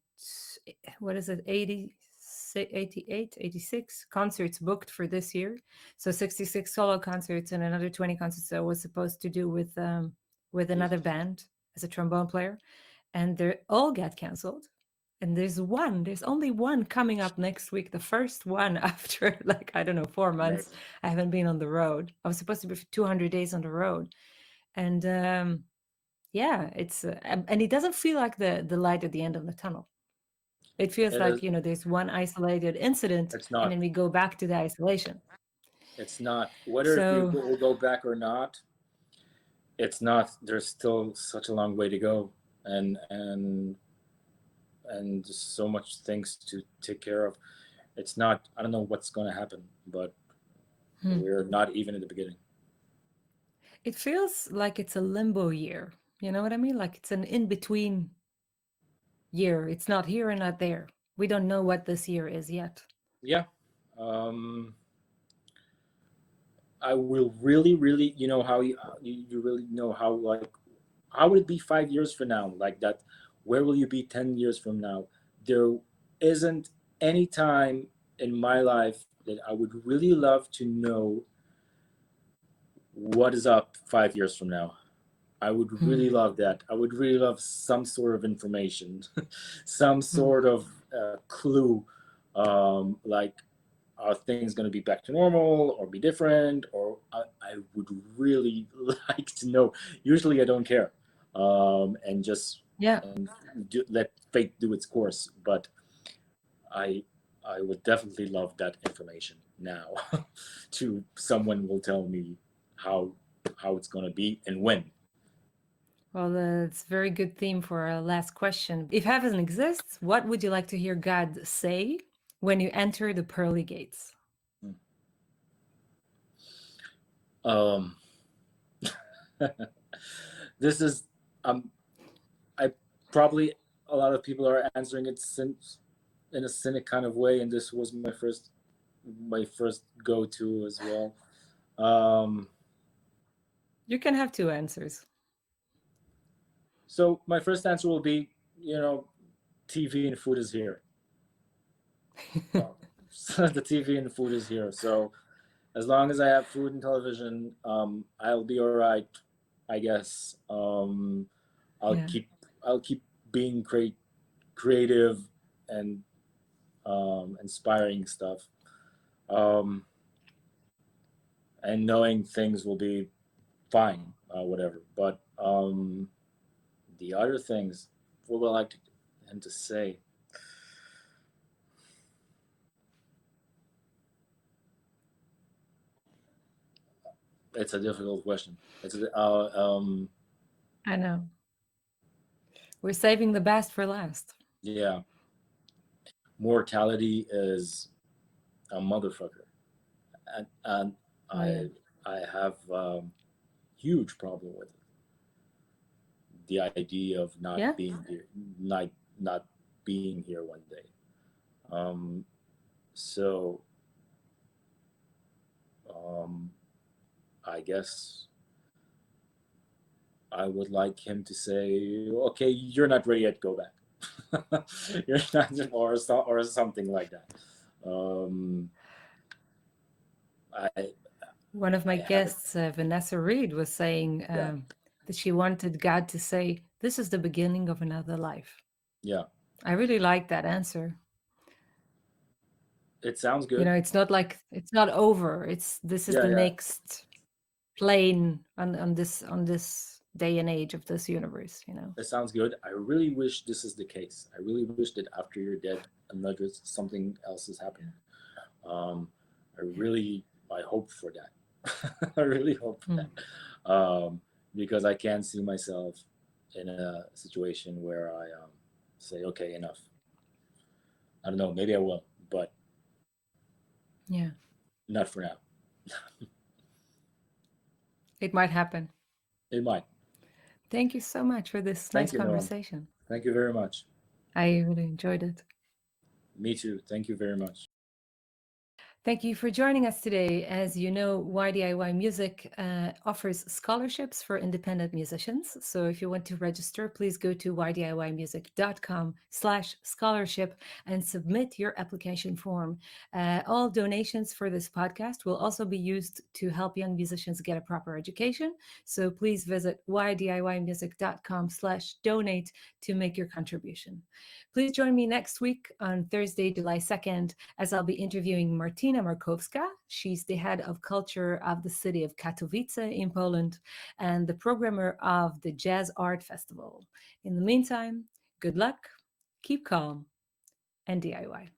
what is it, 88, 86 concerts booked for this year. So 66 solo concerts and another 20 concerts I was supposed to do with another Jesus. band as a trombone player. And they all got canceled, and there's only one coming up next week, the first one after, like, I don't know, 4 months. Amazing. I haven't been on the road. I was supposed to be for 200 days on the road. And yeah, it's and it doesn't feel like the light at the end of the tunnel. It feels It is. like, there's one isolated incident, It's and not. then we go back to the isolation. It's not. Whether if you So will go back or not, it's not. There's still such a long way to go, and and just so much things to take care of. It's not. I don't know what's going to happen, but hmm, we're not even in the beginning. it feels like it's a limbo year. You know what I mean? Like it's an in-between year. It's not here and not there. We don't know what this year is yet. Yeah. Um, I will really, how you really know how, like, how would it be 5 years from now, like that? Where will you be 10 years from now? There isn't any time in my life that I would really love to know what is up 5 years from now. I would Hmm. really love that. I would really love some sort of information, some Hmm. sort of clue, like are things going to be back to normal or be different? Or I would really like to know. Usually, I don't care, and just Yeah. and let fate do its course. But I I would definitely love that information now. To someone will tell me how how it's going to be and when. Well, it's a very good theme for our last question. If heaven exists, what would you like to hear God say when you enter the pearly gates? Um, this is I probably a lot of people are answering it since in a cynic kind of way, and this was my first my first go-to as well. Um, You can have two answers. so my first answer will be, you know, TV and food is here. Well, the TV and food is here. So as long as I have food and television, I'll be all right, I guess. I'll Yeah. keep I'll keep being creative and inspiring stuff, um, and knowing things will be fine, whatever. But the other things, what would I like him to say? It's a difficult question. I know. We're saving the best for last. Yeah, mortality is a motherfucker, and Oh, yeah. I I have huge problem with it. The idea of not Yeah? being here, not being here one day. Um, so um, I guess I would like him to say, "Okay, you're not ready yet. Go back." You're not, or something like that. Um, I One of my I haven't. guests, Vanessa Reed, was saying Yeah, that she wanted God to say, "This is the beginning of another life." yeah. I really like that answer. It sounds You good. know, it's not like it's not over. It's this is Yeah, the yeah. next plane on this day and age of this universe, you know. It sounds good. I really wish this is the case. I really wish that after you're dead, another something else is happening. Um, I Yeah. really, I hope for that. I really hope for Mm, that, because I can't see myself in a situation where I say, okay, enough. I don't know. Maybe I will, but yeah. not for now. It might happen. It might. Thank you so much for this Thank nice you, Noam. conversation. Thank you very much. I really enjoyed it. Me too. Thank you very much. Thank you for joining us today. As you know, YDIY Music offers scholarships for independent musicians. So if you want to register, please go to ydiymusic.com/scholarship and submit your application form. All donations for this podcast will also be used to help young musicians get a proper education. So please visit ydiymusic.com/donate to make your contribution. Please join me next week on Thursday, July 2nd, as I'll be interviewing Martina Markowska. She's the head of culture of the city of Katowice in Poland and the programmer of the Jazz Art Festival. In the meantime, good luck, keep calm, and DIY.